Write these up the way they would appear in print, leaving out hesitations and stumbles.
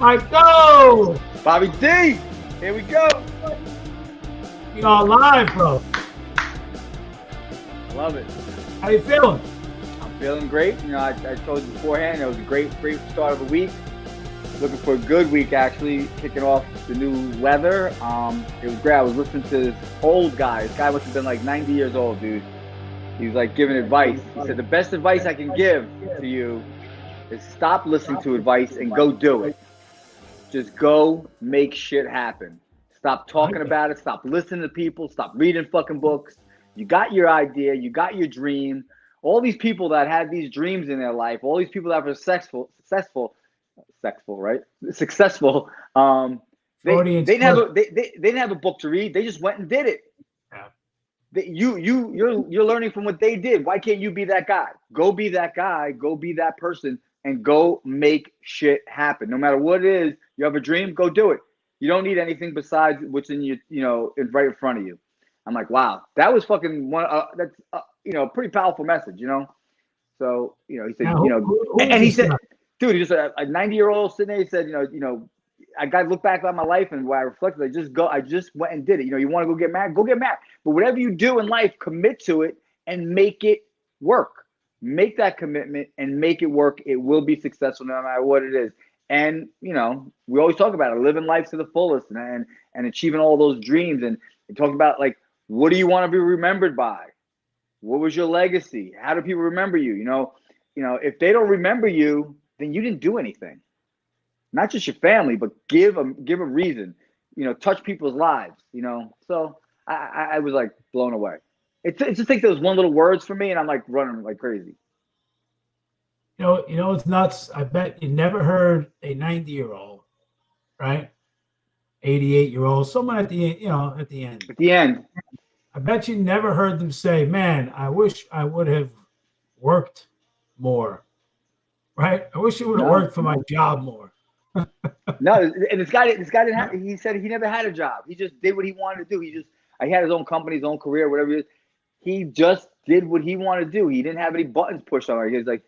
Michael! Bobby D, here we go. You are live, bro. Love it. How you feeling? I'm feeling great. You know, I told you beforehand, it was a great start of the week. Looking for a good week, actually, kicking off the new weather. It was great. I was listening to this old guy. This guy must have been like 90 years old, dude. He was like giving advice. He said, the best advice I can give to you is stop listening to advice and go do it. Just go make shit happen. Stop talking about it. Stop listening to people. Stop reading fucking books. You got your idea. You got your dream. All these people that had these dreams in their life, all these people that were successful, right? Successful. They didn't have a book to read. They just went and did it. Yeah. You're learning from what they did. Why can't you be that guy? Go be that guy. Go be that person, and go make shit happen. No matter what it is, you have a dream. Go do it. You don't need anything besides what's in you. Right in front of you. I'm like, wow, that was fucking one. That's pretty powerful message. So he said, and he said, dude, he just a 90-year-old sitting there. He said, I got to look back on my life, and where I reflected, I just went and did it. You want to go get married? Go get married. But whatever you do in life, commit to it and make it work. Make that commitment and make it work. It will be successful no matter what it is. And, we always talk about it, living life to the fullest and achieving all those dreams. And talk about, like, what do you want to be remembered by? What was your legacy? How do people remember you? If they don't remember you, then you didn't do anything. Not just your family, but give a reason. Touch people's lives. So I was like blown away. It's just like those one little words for me, and I'm like running like crazy. It's nuts. I bet you never heard a 90-year-old, right? 88-year-old, someone at the end, at the end. At the end. I bet you never heard them say, "Man, I wish I would have worked more." Right? I wish I would have worked for my job more. No, and this guy didn't have. He said he never had a job. He just did what he wanted to do. He had his own company, his own career, whatever it is. He just did what he wanted to do. He didn't have any buttons pushed on him. He was like,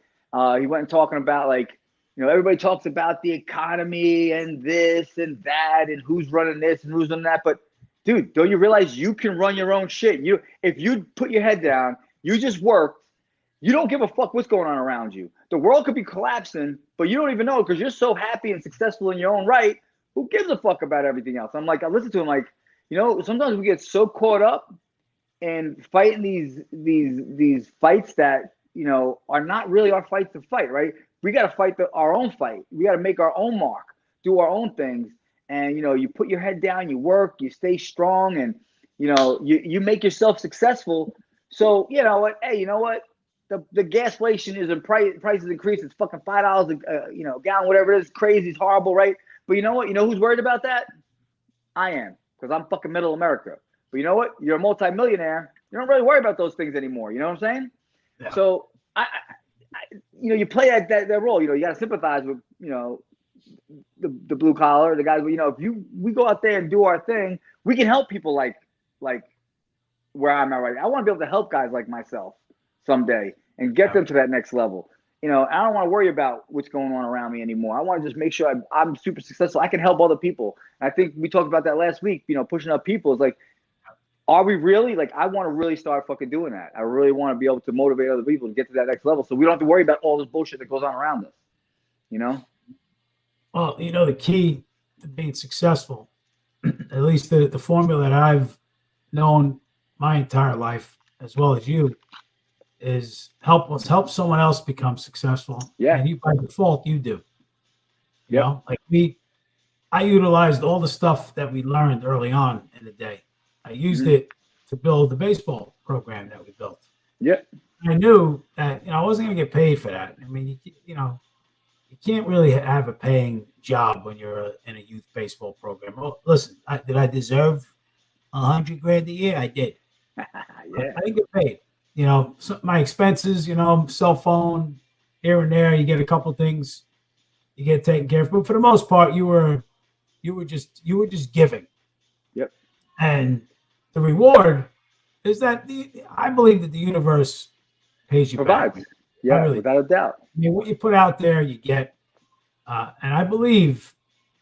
he went and talking about, like, everybody talks about the economy and this and that and who's running this and who's running that. But dude, don't you realize you can run your own shit? If you put your head down, you just worked. You don't give a fuck what's going on around you. The world could be collapsing, but you don't even know because you're so happy and successful in your own right. Who gives a fuck about everything else? I'm like, I listen to him like, sometimes we get so caught up in fighting these fights that, are not really our fights to fight, right? We got to fight our own fight. We got to make our own mark, do our own things. And, you put your head down, you work, you stay strong, and, you make yourself successful. So, hey, you know what? The gasflation is in prices increase. It's fucking $5 a gallon, whatever it is. Crazy, it's horrible, right? But you know what? You know who's worried about that? I am, because I'm fucking middle America. But you know what? You're a multimillionaire. You don't really worry about those things anymore. You know what I'm saying? Yeah. So I you play that role. You got to sympathize with the blue collar, the guys. If we go out there and do our thing, we can help people like where I'm at right now. I want to be able to help guys like myself someday and get them to that next level. I don't want to worry about what's going on around me anymore. I want to just make sure I'm super successful. I can help other people. And I think we talked about that last week, pushing up people. It's like, are we really? Like, I want to really start fucking doing that. I really want to be able to motivate other people to get to that next level so we don't have to worry about all this bullshit that goes on around us, Well, the key to being successful, at least the formula that I've known my entire life, as well as you, is help someone else become successful. Yeah. And by default, you do. Like I utilized all the stuff that we learned early on in the day. I used it to build the baseball program that we built. Yeah. I knew that I wasn't going to get paid for that. I mean, you can't really have a paying job when you're in a youth baseball program. Well, listen, did I deserve $100,000 a year? I did. Yeah. I didn't get paid. So my expenses, cell phone here and there, you get a couple things, you get taken care of. But for the most part, you were just giving. Yep. And the reward is that I believe that the universe pays you provides. Back. Yeah, without a doubt. I mean, what you put out there, you get. And I believe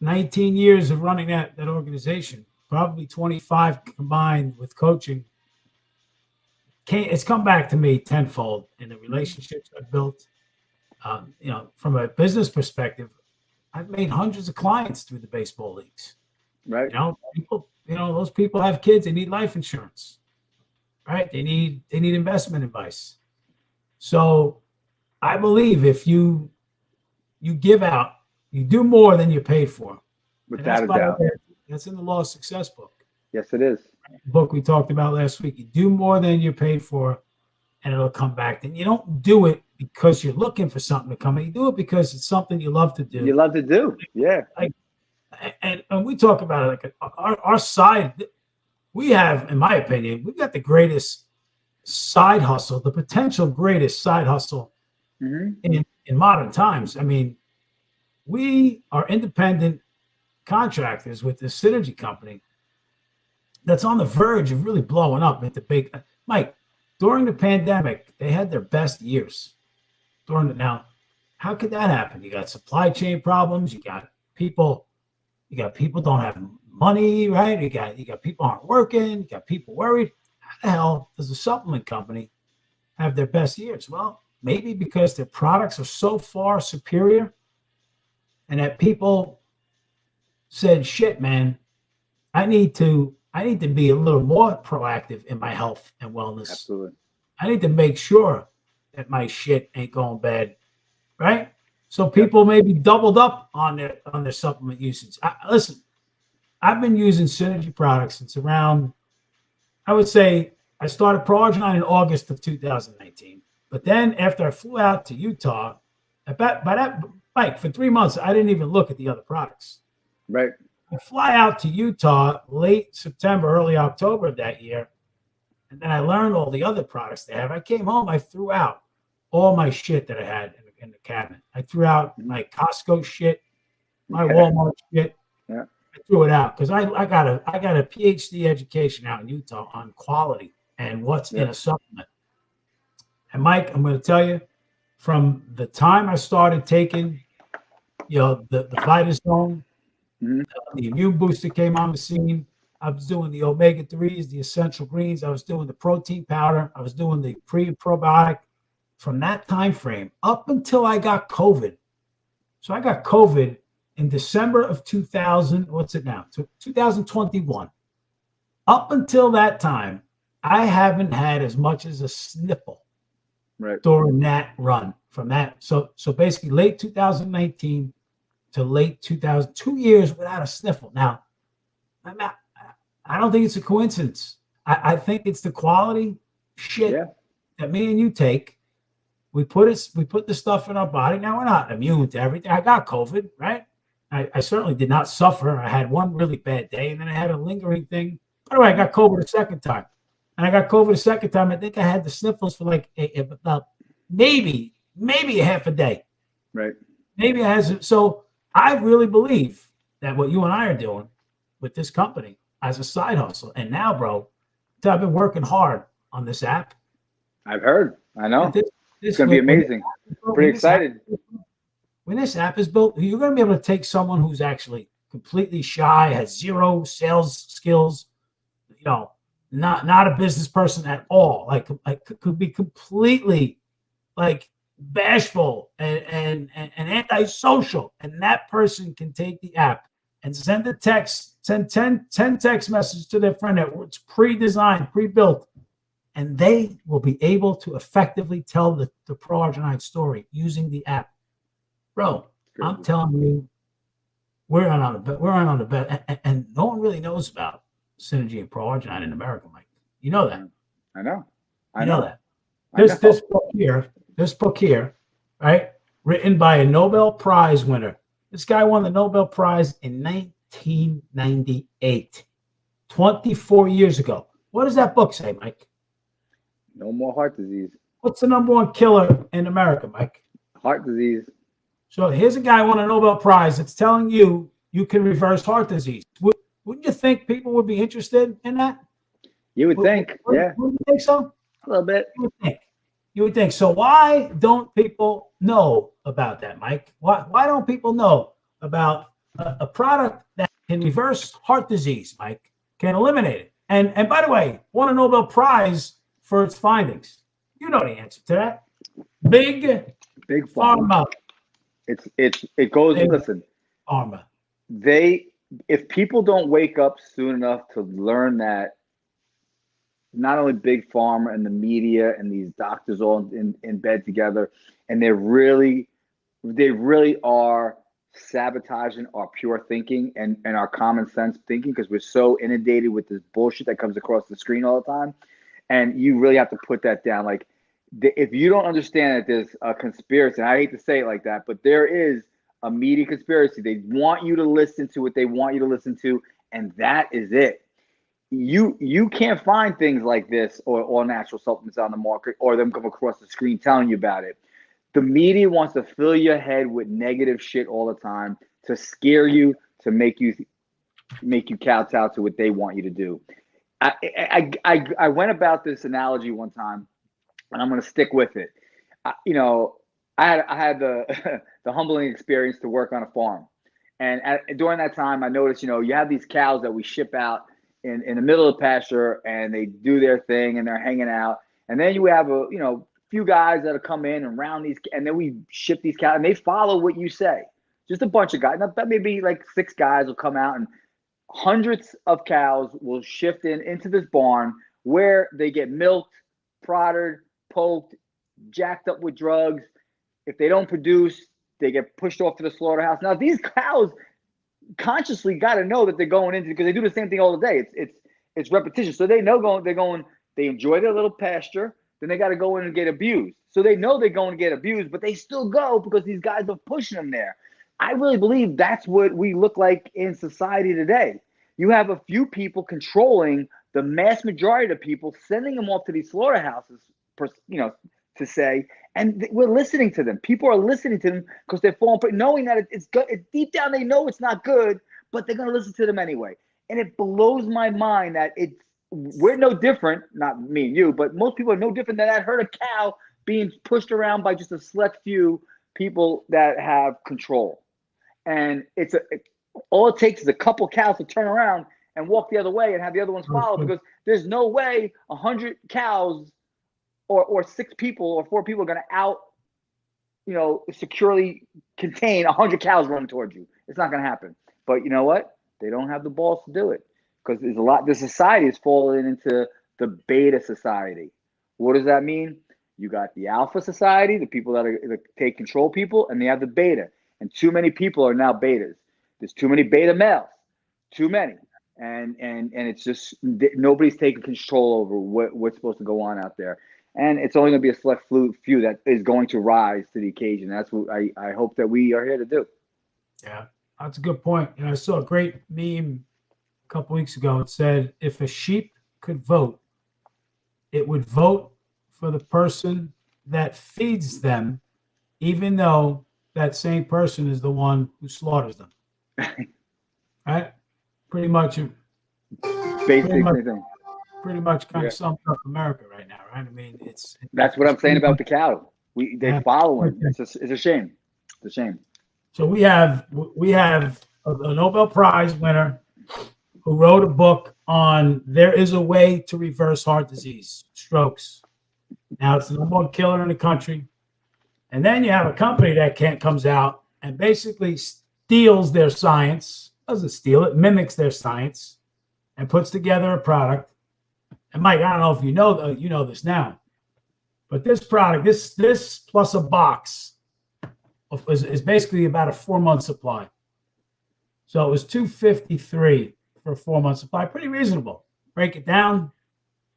19 years of running that organization, probably 25 combined with coaching. It's come back to me tenfold in the relationships I've built. From a business perspective, I've made hundreds of clients through the baseball leagues. Right. People, those people have kids. They need life insurance, right? They need investment advice. So I believe if you give out, you do more than you're paid for. Without a doubt. That's in the Law of Success book. Yes, it is. The book we talked about last week. You do more than you're paid for, and it'll come back. And you don't do it because you're looking for something to come in. You do it because it's something you love to do. You love to do. Yeah. And we talk about it, like our side, we have, in my opinion, we've got the greatest side hustle, the potential greatest side hustle in modern times. I mean, we are independent contractors with this Synergy company that's on the verge of really blowing up into big. Mike, during the pandemic, they had their best years. Now, how could that happen? You got supply chain problems. You got people don't have money, right? You got people aren't working. You got people worried. How the hell does a supplement company have their best years? Well, maybe because their products are so far superior, and that people said, "Shit, man, I need to be a little more proactive in my health and wellness. Absolutely. I need to make sure that my shit ain't going bad," right? So people maybe doubled up on their supplement usage. Listen, I've been using Synergy products since around, I would say, I started Proarginine in August of 2019. But then after I flew out to Utah, for 3 months, I didn't even look at the other products. Right. I fly out to Utah late September, early October of that year, and then I learned all the other products they have. I came home, I threw out all my shit that I had in the cabinet. I threw out my Costco shit, my Walmart shit. Yeah. I threw it out because I got a PhD education out in Utah on quality and what's in a supplement. And Mike, I'm going to tell you, from the time I started taking, the Vitazone, the immune booster came on the scene. I was doing the omega-3s, the essential greens. I was doing the protein powder. I was doing the pre and probiotic. From that time frame up until I got COVID. So I got COVID in December of 2000. What's it now? 2021. Up until that time, I haven't had as much as a sniffle during that run. From that, so basically late 2019 to late 2000, 2 years without a sniffle. Now, I don't think it's a coincidence. I think it's the quality shit that me and you take. We put the stuff in our body. Now, we're not immune to everything. I got COVID, right? I certainly did not suffer. I had one really bad day, and then I had a lingering thing. By the way, I got COVID a second time. And I got COVID a second time. I think I had the sniffles for like about maybe a half a day. Right. Maybe I had. So I really believe that what you and I are doing with this company as a side hustle. And now, bro, I've been working hard on this app. I've heard. I know. It's going to be amazing. Pretty excited. When this app is built, you're going to be able to take someone who's actually completely shy, has zero sales skills, not a business person at all, like could be completely like bashful and antisocial, and that person can take the app and send 10 text messages to their friend that it's pre-designed, pre-built, and they will be able to effectively tell the Proarginine story using the app. Bro, I'm telling you, we're on the bet, and no one really knows about Synergy and Proarginine in America, Mike. You know that. I know. I know that. This book here, right? Written by a Nobel Prize winner. This guy won the Nobel Prize in 1998, 24 years ago. What does that book say, Mike? No more heart disease. What's the number one killer in America, Mike? Heart disease. So here's a guy who won a Nobel Prize that's telling you can reverse heart disease. Wouldn't you think people would be interested in that? You would think, yeah. Wouldn't you think so? A little bit. You would think. So why don't people know about that, Mike? Why don't people know about a product that can reverse heart disease, Mike, can eliminate it. And by the way, won a Nobel Prize for its findings. You know the answer to that. Big pharma. It goes. Big Listen, pharma. If people don't wake up soon enough to learn that not only big pharma and the media and these doctors all in bed together, and they really are sabotaging our pure thinking and our common sense thinking, because we're so inundated with this bullshit that comes across the screen all the time. And you really have to put that down. Like, if you don't understand that there's a conspiracy, and I hate to say it like that, but there is a media conspiracy. They want you to listen to what they want you to listen to, and that is it. You can't find things like this or natural supplements on the market, or them come across the screen telling you about it. The media wants to fill your head with negative shit all the time, to scare you, to make you kowtow to what they want you to do. I went about this analogy one time, and I'm going to stick with it. I had the the humbling experience to work on a farm, and during that time, I noticed, you have these cows that we ship out in the middle of the pasture, and they do their thing, and they're hanging out, and then you have a few guys that'll come in and round these, and then we ship these cows, and they follow what you say. Just a bunch of guys. Now, that maybe like 6 guys will come out, and hundreds of cows will shift into this barn where they get milked, prodded, poked, jacked up with drugs. If they don't produce, they get pushed off to the slaughterhouse. Now, these cows consciously got to know that they're going into, because they do the same thing all the day. It's repetition. So they know they enjoy their little pasture. Then they got to go in and get abused. So they know they're going to get abused, but they still go because these guys are pushing them there. I really believe that's what we look like in society today. You have a few people controlling the mass majority of people, sending them off to these slaughterhouses, to say, and we're listening to them. People are listening to them because they're falling, knowing that it's good. Deep down, they know it's not good, but they're going to listen to them anyway. And it blows my mind that we're no different, not me and you, but most people are no different than that herd of cow being pushed around by just a select few people that have control. And all it takes is a couple cows to turn around and walk the other way and have the other ones follow, because there's no way 100 cows or 6 people or 4 people are going to securely contain 100 cows running towards you. It's not going to happen. But you know what? They don't have the balls to do it, because the society is falling into the beta society. What does that mean? You got the alpha society, the people that take control people, and they have the beta. And too many people are now betas. There's too many beta males, too many. And it's just nobody's taking control over what's supposed to go on out there. And it's only going to be a select few that is going to rise to the occasion. That's what I hope that we are here to do. Yeah, that's a good point. I saw a great meme a couple weeks ago. It said, if a sheep could vote, it would vote for the person that feeds them, even though that same person is the one who slaughters them. Right? Pretty much kind of sums up America right now, right? I mean, that's what I'm saying about the cow. They follow him. It's a shame. It's a shame. So we have a Nobel Prize winner who wrote a book on there is a way to reverse heart disease, strokes. Now it's the number 1 killer in the country. And then you have a company that comes out and basically steals their science, doesn't steal it, mimics their science, and puts together a product. And Mike, I don't know if you know this now, but this product, this plus a box is basically about a 4-month supply. So it was $253 for a 4-month supply, pretty reasonable. Break it down.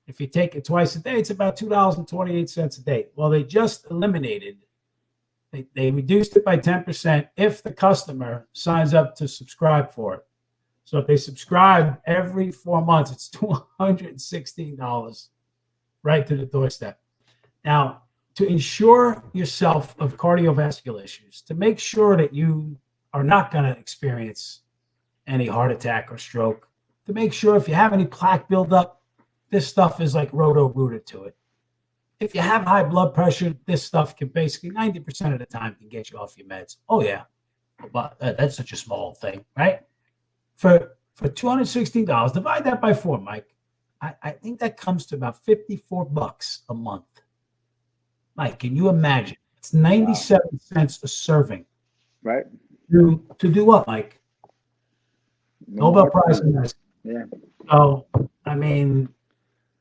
If you take it twice a day, it's about $2.28 a day. Well, they just eliminated. They reduced it by 10% if the customer signs up to subscribe for it. So if they subscribe every 4 months, it's $216 right to the doorstep. Now, to ensure yourself of cardiovascular issues, to make sure that you are not going to experience any heart attack or stroke, to make sure if you have any plaque buildup, this stuff is like roto-rooted to it. If you have high blood pressure, this stuff can basically 90% of the time can get you off your meds. Oh, yeah. But that's such a small thing, right? For $216, divide that by 4, Mike. I think that comes to about $54 a month. Mike, can you imagine? It's 97 cents a serving. Right. To do what, Mike? Nobel Prize in medicine. Yeah. So, I mean,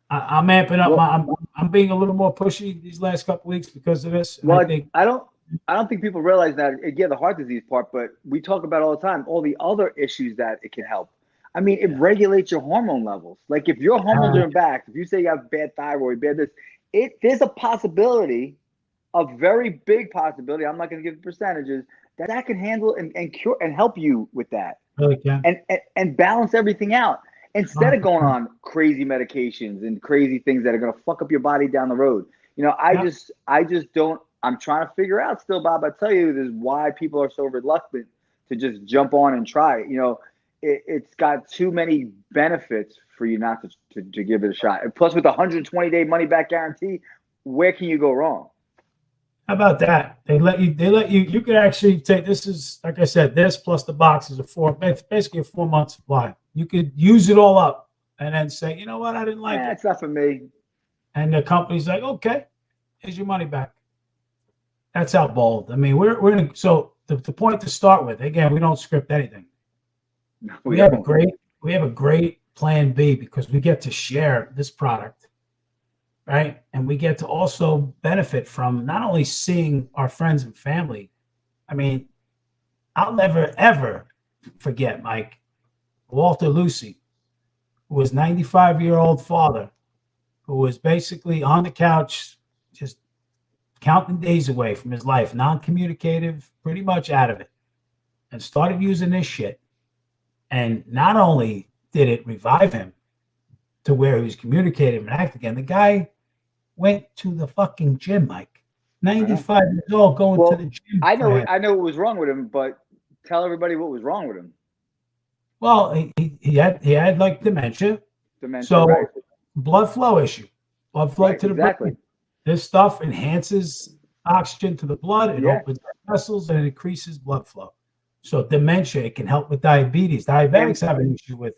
I'm amping up. I'm being a little more pushy these last couple weeks because of this. Well, I don't think people realize that. Yeah, the heart disease part, but we talk about all the time all the other issues that it can help. I mean, it regulates your hormone levels. Like if your hormones are in back, if you say you have bad thyroid, bad this, there's a possibility, a very big possibility. I'm not going to give the percentages that can handle and cure and help you with that. Really can. And balance everything out instead of going on crazy medications and crazy things that are going to fuck up your body down the road. I just don't. I'm trying to figure out still, Bob. I tell you, this is why people are so reluctant to just jump on and try it. It's got too many benefits for you not to give it a shot. And plus, with a 120-day money back guarantee, where can you go wrong? How about that? They let you. You could actually take this is like I said. This plus the box is basically a 4-month supply. You could use it all up and then say, you know what, I didn't like it. It's not for me. And the company's like, okay, here's your money back. That's how bold. I mean, we're in. So the point to start with, again, we don't script anything. No, we have a great plan B because we get to share this product, right? And we get to also benefit from not only seeing our friends and family. I mean, I'll never ever forget, Mike, Walter Lucy, who was 95-year-old father, who was basically on the couch, just counting days away from his life, non-communicative, pretty much out of it, and started using this shit. And not only did it revive him to where he was communicative and act again, the guy went to the fucking gym, Mike. 95 years old, going to the gym. I know what was wrong with him, but tell everybody what was wrong with him. Well, he had like dementia. So right. blood flow issue. Blood flow to the brain. This stuff enhances oxygen to the blood. It opens vessels and it increases blood flow. So dementia, it can help with diabetes. Diabetics have an issue with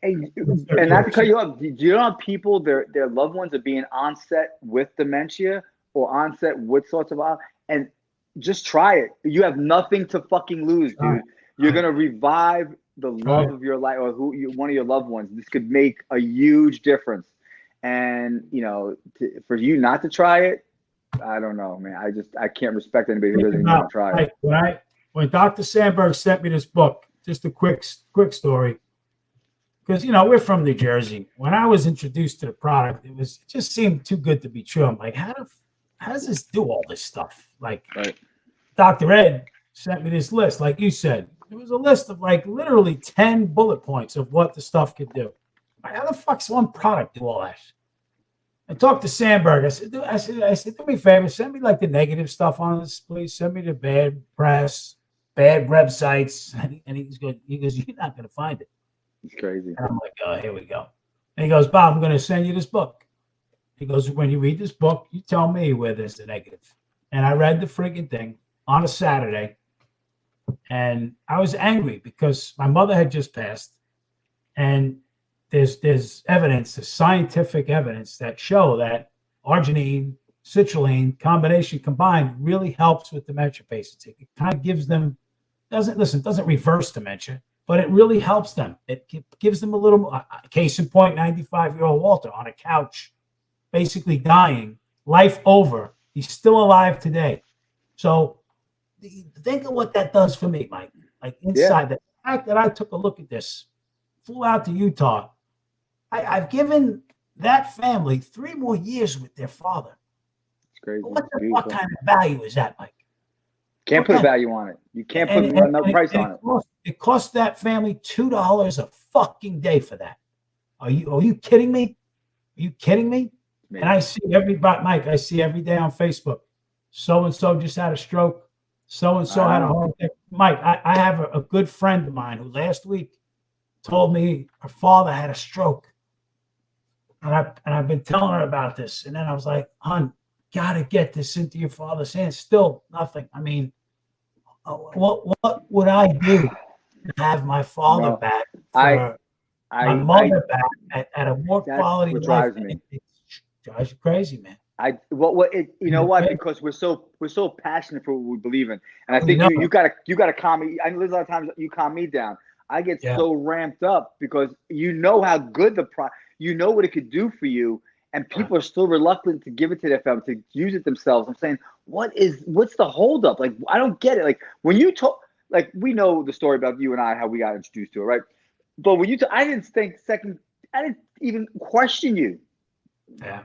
and not to cut you off. Do you know people their loved ones are being onset with dementia or onset with sorts of and just try it. You have nothing to fucking lose, dude. You're gonna revive the love of your life or one of your loved ones. This could make a huge difference. And for you not to try it, I don't know, man. I can't respect anybody who doesn't even want to try it. When Dr. Sandberg sent me this book, just a quick story, because we're from New Jersey. When I was introduced to the product, it just seemed too good to be true. I'm like, how does this do all this stuff? Like, Dr. Ed sent me this list, like you said. It was a list of like literally 10 bullet points of what the stuff could do. How the fuck's one product do all that? I talked to Sandberg. I said, do me a favor, send me like the negative stuff on this, please. Send me the bad press, bad websites. And he goes, you're not going to find it. It's crazy. And I'm like, oh, here we go. And he goes, Bob, I'm going to send you this book. He goes, when you read this book, you tell me where there's the negative. And I read the friggin' thing on a Saturday. And I was angry because my mother had just passed. And there's evidence, there's scientific evidence that show that arginine, citrulline combination combined really helps with dementia patients. It kind of gives them, doesn't reverse dementia, but it really helps them. It gives them a little, case in point, 95-year-old Walter on a couch, basically dying, life over. He's still alive today. So think of what that does for me, Mike. Like inside the fact that I took a look at this, flew out to Utah. I've given that family 3 more years with their father. It's crazy. What kind of value is that, Mike? Can't put a value on it. You can't put another price on it. It costs that family $2 a fucking day for that. Are you kidding me? Are you kidding me? Man. And I see Mike, I see every day on Facebook, so-and-so just had a stroke. So-and-so had a heart attack. Mike, I have a good friend of mine who last week told me her father had a stroke. And I've been telling her about this. And then I was like, hon, got to get this into your father's hands. Still nothing. I mean, what would I do to have my father No, back I, for my I. mother back at a more That's quality what life? drives me. It drives you crazy, man. You know what? Because we're so passionate for what we believe in, and I We think know. you gotta calm me. I know there's a lot of times you calm me down. I get Yeah. so ramped up because you know how good you know what it could do for you, and people are still reluctant to give it to their family to use it themselves. I'm saying, what's the holdup? Like, I don't get it. Like when you talk, like we know the story about you and I, how we got introduced to it, right? But when I didn't think second, I didn't even question you. Yeah.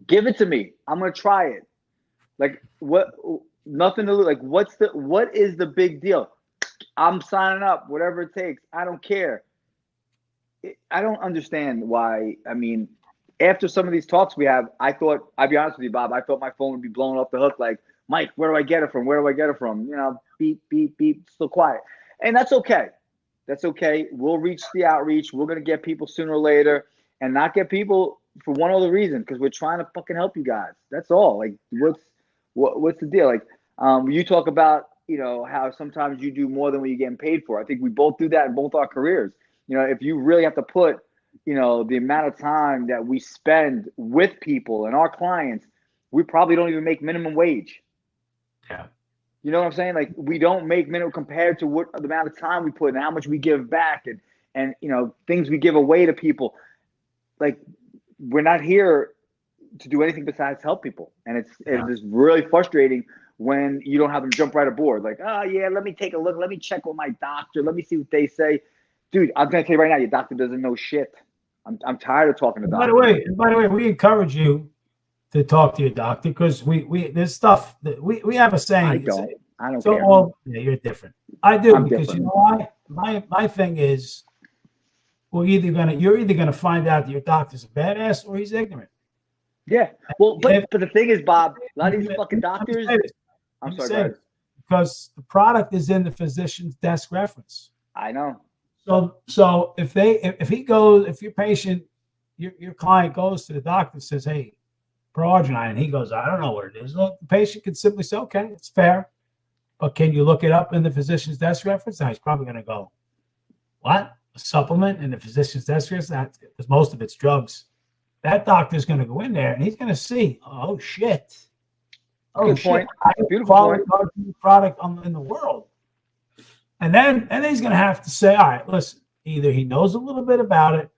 Give it to me. I'm gonna try it. Like what? Nothing to lose. Like what is the big deal? I'm signing up. Whatever it takes. I don't care. I don't understand why. I mean, after some of these talks we have, I thought, I'll be honest with you, Bob, I thought my phone would be blown off the hook. Like, Mike, where do I get it from? Where do I get it from? Beep, beep, beep, still quiet. And that's okay. That's okay. We'll reach the outreach. We're going to get people sooner or later and not get people for one other reason, because we're trying to fucking help you guys. That's all. Like, what's the deal? Like, you talk about, how sometimes you do more than what you're getting paid for. I think we both do that in both our careers. If you really have to put, the amount of time that we spend with people and our clients, we probably don't even make minimum wage. Yeah. You know what I'm saying? Like, we don't make minimum compared to what the amount of time we put and how much we give back and things we give away to people. Like, we're not here to do anything besides help people. And it's just really frustrating when you don't have them jump right aboard. Like, oh yeah, let me take a look. Let me check with my doctor. Let me see what they say. Dude, I'm going to tell you right now, your doctor doesn't know shit. I'm tired of talking to doctors. By the way, we encourage you to talk to your doctor because we there's stuff that we have a saying. I don't so care. Yeah, you're different. I do, I'm because different. you know why? My thing is, you're either gonna find out that your doctor's a badass or he's ignorant. Yeah. Well, but the thing is, Bob, a lot of these fucking doctors. I'm sorry, guys. Because the product is in the physician's desk reference. I know. So if your patient, your client goes to the doctor and says, "Hey, proarginine," and he goes, "I don't know what it is," well, the patient can simply say, "Okay, it's fair, but can you look it up in the physician's desk reference?" Now he's probably going to go, "What? A supplement in the physician's desk reference?" Because most of it's drugs. That doctor's going to go in there and he's going to see, "Oh shit! Oh Good shit! point. Beautiful Quality point. product in the world." And then he's going to have to say, "All right, listen, either he knows a little bit about it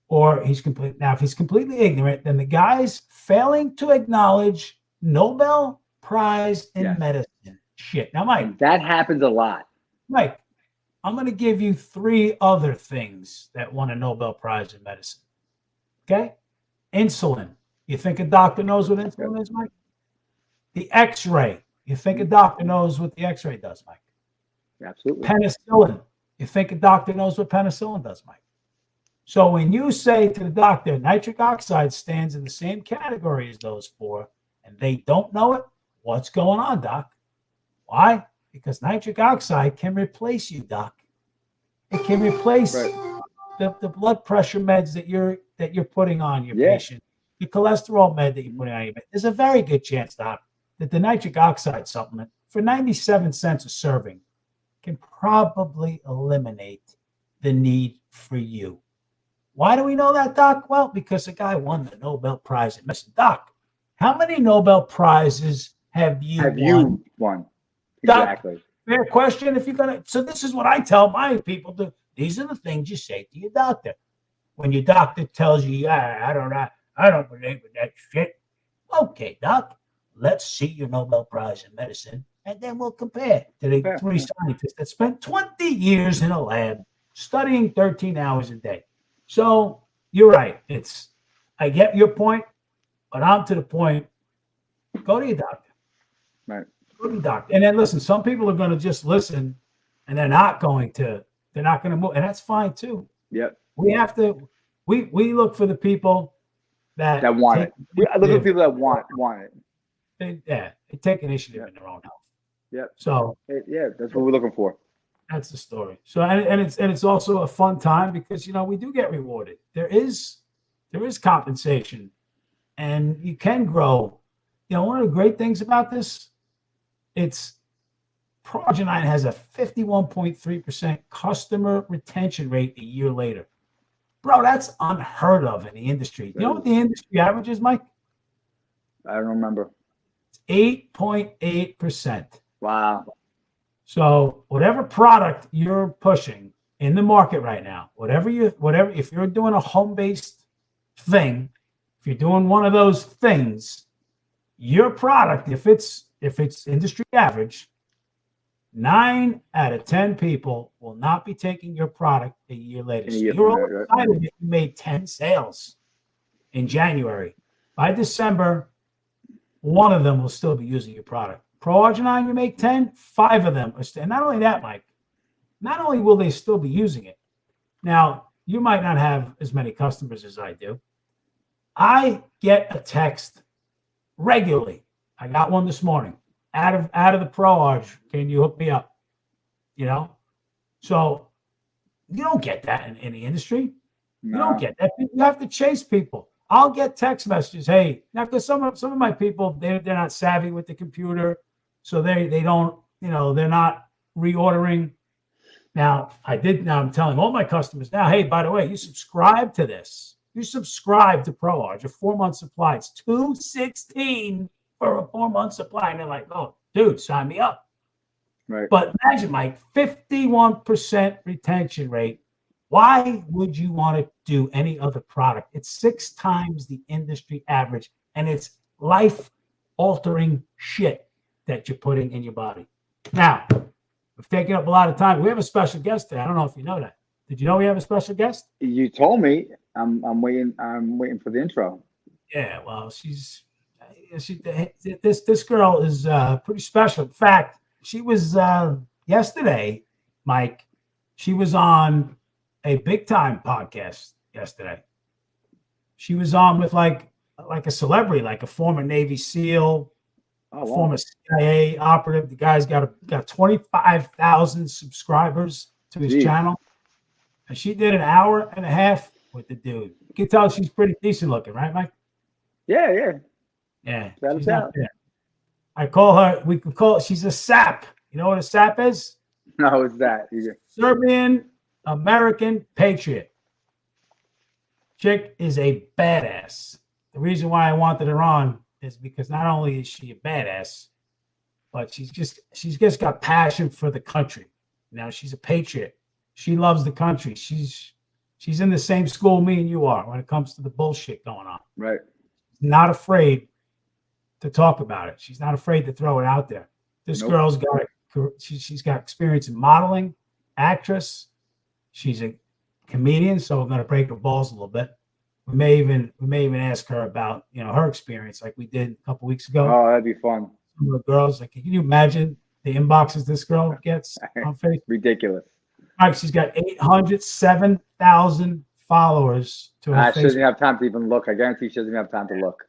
or he's complete." Now, if he's completely ignorant, then the guy's failing to acknowledge Nobel Prize in medicine. Shit. Now, Mike. And that happens a lot. Mike, I'm going to give you 3 other things that won a Nobel Prize in medicine. Okay? Insulin. You think a doctor knows what insulin is, Mike? The X-ray. You think a doctor knows what the X-ray does, Mike? Absolutely. Penicillin. You think a doctor knows what penicillin does, Mike? So when you say to the doctor, nitric oxide stands in the same category as those 4, and they don't know it, what's going on, doc? Why? Because nitric oxide can replace you, doc. It can replace the blood pressure meds that you're putting on your patient, the cholesterol med that you're putting on your patient. There's a very good chance, doc, that the nitric oxide supplement for 97 cents a serving can probably eliminate the need for you. Why do we know that, doc? Well, because a guy won the Nobel Prize in medicine. Doc, how many Nobel Prizes have you won? Exactly. Doc, fair question. If you're gonna, so this is what I tell my people to. These are the things you say to your doctor. When your doctor tells you, I don't believe in that shit. Okay, doc, let's see your Nobel Prize in medicine, and then we'll compare to the 3 scientists that spent 20 years in a lab studying 13 hours a day. So you're right. I get your point, but I'm to the point. Go to your doctor. Right. Go to your doctor. And then listen, some people are going to just listen and they're not going to move. And that's fine too. Yep. We have to, we look for the people that want it. I look for people that want it. They take initiative in their own health. Yep. So that's what we're looking for. That's the story. So and it's also a fun time because we do get rewarded. There is compensation, and you can grow. One of the great things about this, it's Progenine has a 51.3% customer retention rate a year later. Bro, that's unheard of in the industry. You know what the industry average is, Mike? I don't remember. 8.8%. Wow. So whatever product you're pushing in the market right now, if you're doing a home-based thing, if you're doing one of those things, your product, if it's industry average, 9 out of 10 people will not be taking your product a year later. So you're all excited that you made 10 sales in January. By December, one of them will still be using your product. Progenine, you make 10, 5 of them are still. And not only that, Mike, not only will they still be using it. Now, you might not have as many customers as I do. I get a text regularly. I got one this morning. Out of the Pro Arch, can you hook me up? You know? So you don't get that in the industry. No. You don't get that. You have to chase people. I'll get text messages. Hey, now because some of my people, they're not savvy with the computer. So they don't, they're not reordering. Now I'm telling all my customers now, hey, by the way, you subscribe to this. You subscribe to Pro Arch, a 4-month supply. It's $216 for a 4-month supply. And they're like, oh, dude, sign me up. Right. But imagine, Mike, 51% retention rate. Why would you want to do any other product? It's 6 times the industry average, and it's life-altering shit that you're putting in your body. Now, we've taken up a lot of time. We have a special guest today. I don't know if you know that. Did you know we have a special guest? You told me. I'm waiting. I'm waiting for the intro. Yeah, well, this girl is pretty special. In fact, she was yesterday, Mike. She was on a big time podcast yesterday. She was on with like a celebrity, like a former Navy SEAL, former CIA operative. The guy's got 25,000 subscribers to his channel, and she did an hour and a half with the dude. You can tell she's pretty decent looking, right, Mike? Yeah. She's not bad. I call her. We could call. She's a SAP. You know what a SAP is? No, it's that. Serbian American Patriot. Chick is a badass. The reason why I wanted her on is because not only is she a badass, but she's just got passion for the country. Now she's a patriot. She loves the country. She's in the same school me and you are when it comes to the bullshit going on. Right. Not afraid to talk about it. She's not afraid to throw it out there. This girl's she's got experience in modeling, actress. She's a comedian, so we're going to break her balls a little bit. We may even ask her about her experience, like we did a couple weeks ago. Oh, that'd be fun. Some of the girls, like, can you imagine the inboxes this girl gets on Facebook? Ridiculous. All right, she's got 807,000 followers to her Facebook. She doesn't have time to even look. I guarantee she doesn't have time to look.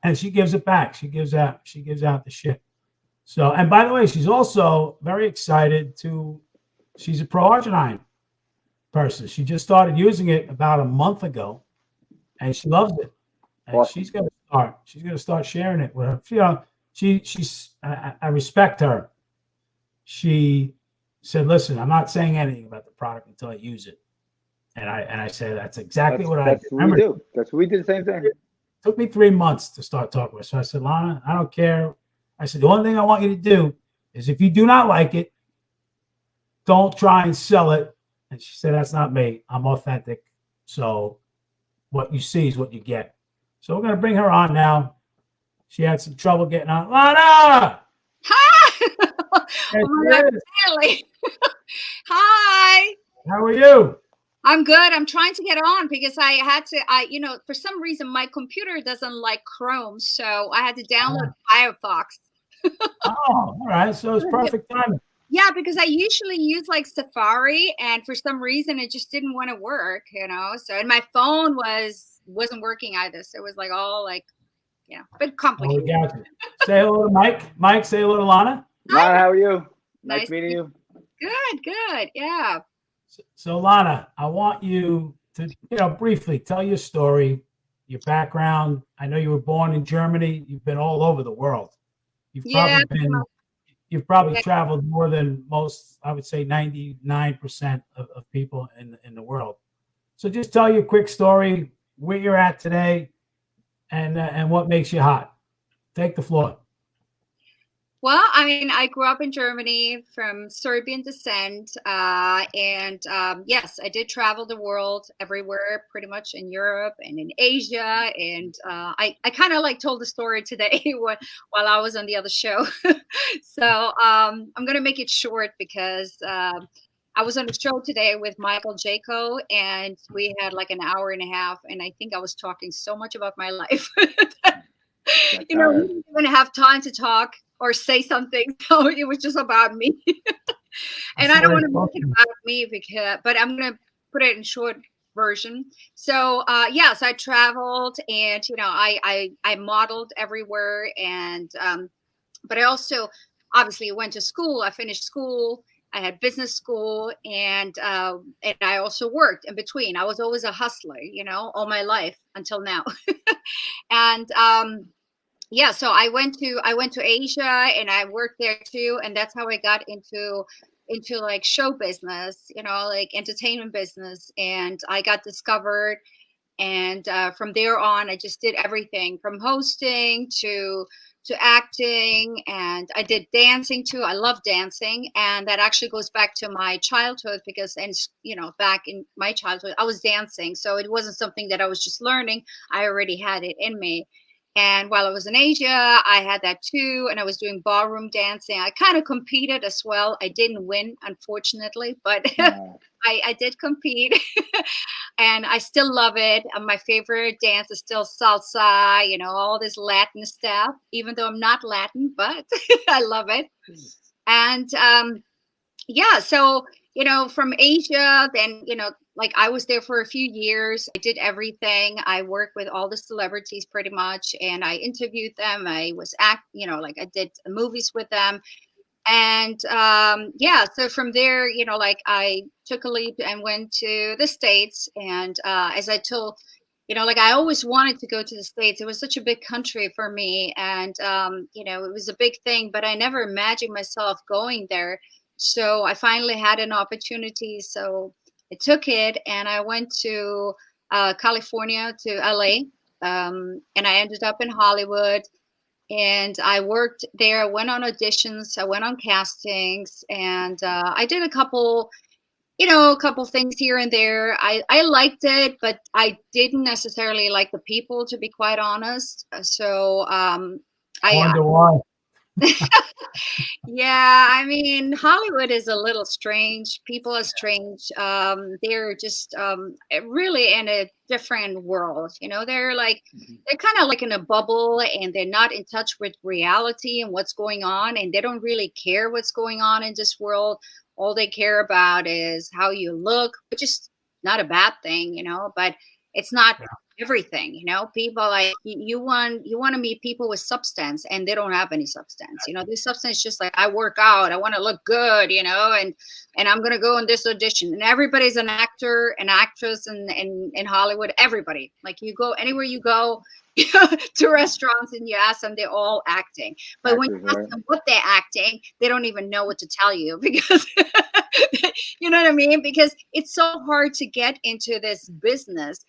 And she gives it back. She gives out the shit. So, and by the way, she's also very excited she's a Progenine person. She just started using it about a month ago, and she loves it. And awesome. She's gonna start sharing it with her. I respect her. She said, "Listen, I'm not saying anything about the product until I use it." And I said, "That's exactly what I do. That's what we did. The same thing." It took me 3 months to start talking with her. So I said, "Lana, I don't care." I said, "The only thing I want you to do is if you do not like it, don't try and sell it." And she said, "That's not me. I'm authentic. So what you see is what you get." So we're going to bring her on now. She had some trouble getting on. Lana! Hi! Hi! How are you? I'm good. I'm trying to get on because I had to, for some reason, my computer doesn't like Chrome. So I had to download Firefox. Oh, all right. So it's perfect timing. Yeah, because I usually use like Safari, and for some reason it just didn't want to work, So, and my phone wasn't working either. So it was like all like, a bit complicated. Oh, we got you. Say hello to Mike. Mike, say hello to Lana. Lana, how are you? Nice meeting you. Good. Yeah. So Lana, I want you to, briefly tell your story, your background. I know you were born in Germany. You've been all over the world. You've probably been you've probably Yeah. traveled more than most, I would say 99% of people in the world. So just tell your quick story, where you're at today, and what makes you hot. Take the floor. Well, I mean, I grew up in Germany from Serbian descent. And yes, I did travel the world everywhere, pretty much in Europe and in Asia. And I kind of like told the story today while I was on the other show. So I'm going to make it short because I was on a show today with Michael Jaco, and we had like an hour and a half. And I think I was talking so much about my life. We didn't even have time to talk or say something. So it was just about me. And I don't want to make it about me but I'm going to put it in short version. So yes, I traveled, and I modeled everywhere, and but I also obviously went to school. I finished school. I had business school, and I also worked in between. I was always a hustler, all my life until now. And yeah, so I went to Asia, and I worked there too, and that's how I got into like show business, like entertainment business, and I got discovered. And from there on, I just did everything from hosting to acting, and I did dancing too. I love dancing, and that actually goes back to my childhood because, and back in my childhood, I was dancing, so it wasn't something that I was just learning. I already had it in me. And while I was in Asia, I had that too, and I was doing ballroom dancing. I kind of competed as well. I didn't win, unfortunately, but I did compete. And I still love it. My favorite dance is still salsa, all this Latin stuff, even though I'm not Latin, but I love it. And yeah, so, from Asia, then, like I was there for a few years. I did everything. I worked with all the celebrities pretty much, and I interviewed them. I was like I did movies with them. And yeah, so from there, like I took a leap and went to the States. And as I told, like I always wanted to go to the States. It was such a big country for me, and it was a big thing, but I never imagined myself going there. So I finally had an opportunity, so I took it, and I went to California, to LA, and I ended up in Hollywood. And I worked there. I went on auditions. I went on castings, and I did a couple things here and there. I liked it, but I didn't necessarily like the people, to be quite honest. So I wonder why. yeah, I mean, Hollywood is a little strange. People are strange. They're just really in a different world. They're kind of like in a bubble, and they're not in touch with reality and what's going on, and they don't really care what's going on in this world. All they care about is how you look, which is not a bad thing, but it's not everything. People like you want to meet people with substance, and they don't have any substance. This substance is just like, I work out, I want to look good, and I'm gonna go in this audition. And everybody's an actor, an actress in Hollywood. Everybody, like, you go anywhere you go to restaurants and you ask them, they're all acting. But when you ask them what they're acting, they don't even know what to tell you, because you know what I mean? Because it's so hard to get into this business.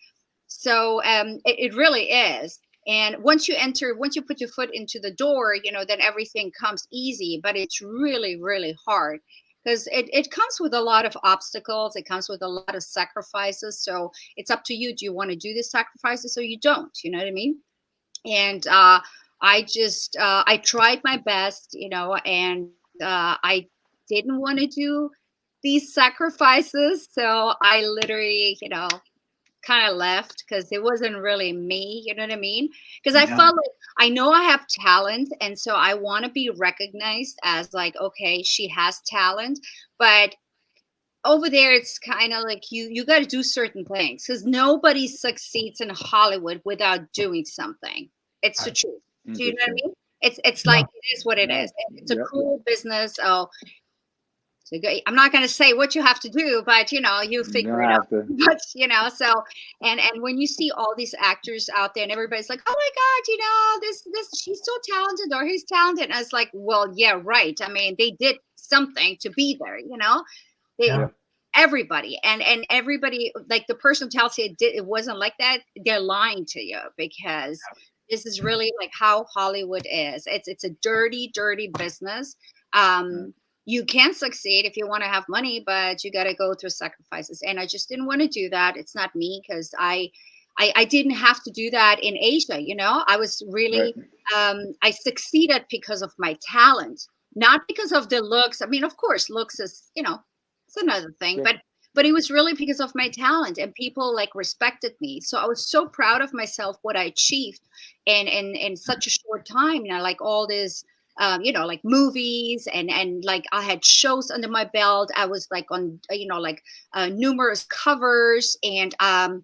So it really is. And once you put your foot into the door, then everything comes easy. But it's really, really hard, because it comes with a lot of obstacles. It comes with a lot of sacrifices. So it's up to you. Do you want to do the sacrifices, or you don't? You know what I mean? And I tried my best, and I didn't want to do these sacrifices. So I literally, kind of left, because it wasn't really me, you know what I mean? Because I felt like, I know I have talent, and so I want to be recognized as like, okay, she has talent. But over there, it's kind of like you got to do certain things, because nobody succeeds in Hollywood without doing something. It's the truth. Do you know what I mean? It's like, it is what it is. It's a cruel business. So I'm not going to say what you have to do, but you figure it out. But so and when you see all these actors out there and everybody's like, oh my God, this she's so talented or he's talented. And I was like, well, yeah, right. I mean, they did something to be there, everybody and everybody, like the person tells you it wasn't like that, they're lying to you, because this is really like how Hollywood is. It's a dirty business. You can succeed if you want to have money, but you got to go through sacrifices, and I just didn't want to do that. It's not me, because I didn't have to do that in Asia. I was really I succeeded because of my talent, not because of the looks. I mean, of course, looks is it's another thing, but it was really because of my talent, and people like respected me. So I was so proud of myself, what I achieved in such a short time. Like all this, like movies and like I had shows under my belt. I was like on, numerous covers, and I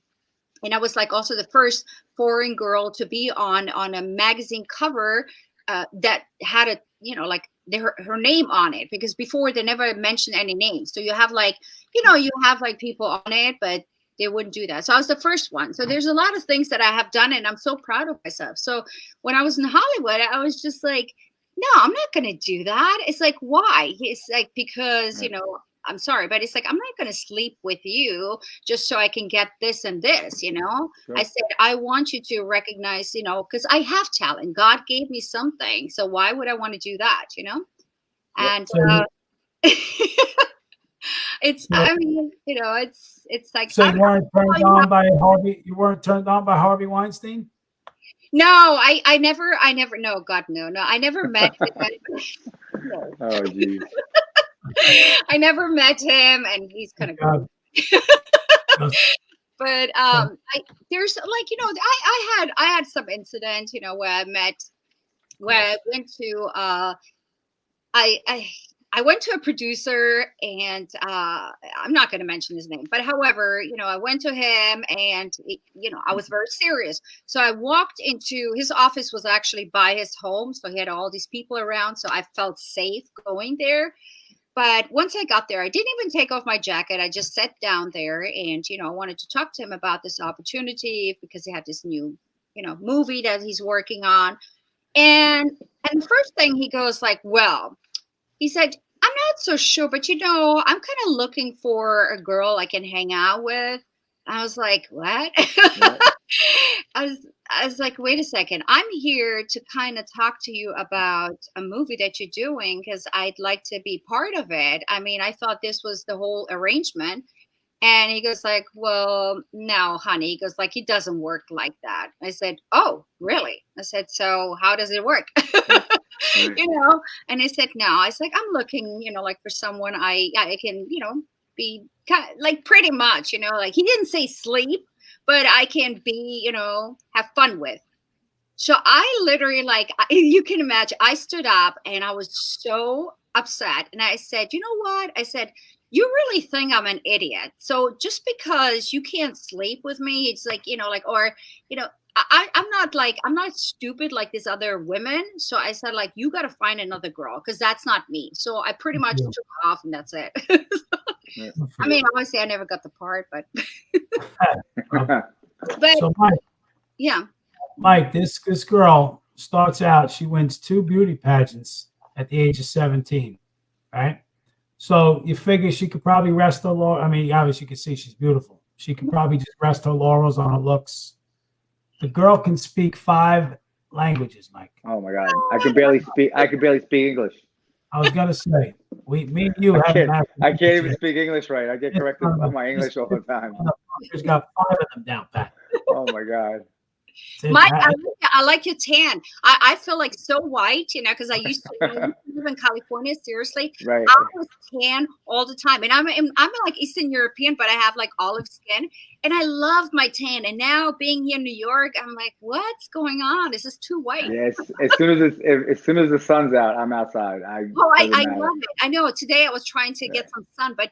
was like also the first foreign girl to be on a magazine cover that had a, like her name on it, because before they never mentioned any names. So you have like, you have like people on it, but they wouldn't do that. So I was the first one. So there's a lot of things that I have done, and I'm so proud of myself. So when I was in Hollywood, I was just like, no, I'm not going to do that. It's like, why? It's like, because, I'm sorry, but it's like, I'm not going to sleep with you just so I can get this and this, Sure. I said, I want you to recognize, because I have talent. God gave me something. So why would I want to do that, And it's, I mean, it's like. So you weren't turned on by Harvey? You weren't turned on by Harvey Weinstein? No, I never, no, God, no, I never met him. No. Oh, geez. I never met him, and he's kind of cool. But there's like, I had some incident, where I went to I went to a producer, and I'm not going to mention his name, but however, I went to him, and I was very serious. So I walked into his office, was actually by his home, so he had all these people around, so I felt safe going there. But once I got there, I didn't even take off my jacket. I just sat down there, and I wanted to talk to him about this opportunity, because he had this new movie that he's working on. And the first thing he goes like, well, he said, I'm not so sure, but I'm kind of looking for a girl I can hang out with. I was like, what? I was like, wait a second. I'm here to kind of talk to you about a movie that you're doing, because I'd like to be part of it. I mean, I thought this was the whole arrangement. And he goes like, well, no, honey. He goes like, it doesn't work like that. I said, oh, really? I said, so how does it work? And I said, no. I was like, I'm looking, like for someone I can, be like pretty much, like he didn't say sleep, but I can be, have fun with. So I literally, like, you can imagine, I stood up and I was so upset. And I said, you know what? I said, you really think I'm an idiot. So just because you can't sleep with me, it's like, or, I'm not stupid like these other women. So I said, like, you got to find another girl, because that's not me. So I pretty much took off, and that's it. I mean, obviously I never got the part, but So Mike, yeah. Mike, this girl starts out, she wins 2 beauty pageants at the age of 17, right? So you figure she could probably rest her laurels. I mean, obviously you can see she's beautiful. She could probably just rest her laurels on her looks. The girl can speak 5 languages, Mike. Oh my God, I could barely speak English. I was gonna say, me and you I can't even speak English right. I get corrected on my English all the time. She's got 5 of them down pat. Oh my God. Mike, I like your tan. I feel like so white, because I used to live in California. Seriously, right. I was tan all the time, and I'm like Eastern European, but I have like olive skin, and I love my tan. And now being here in New York, I'm like, what's going on? This is too white. Yes, as soon as the sun's out, I'm outside. I love it. I know. Today I was trying to get some sun, but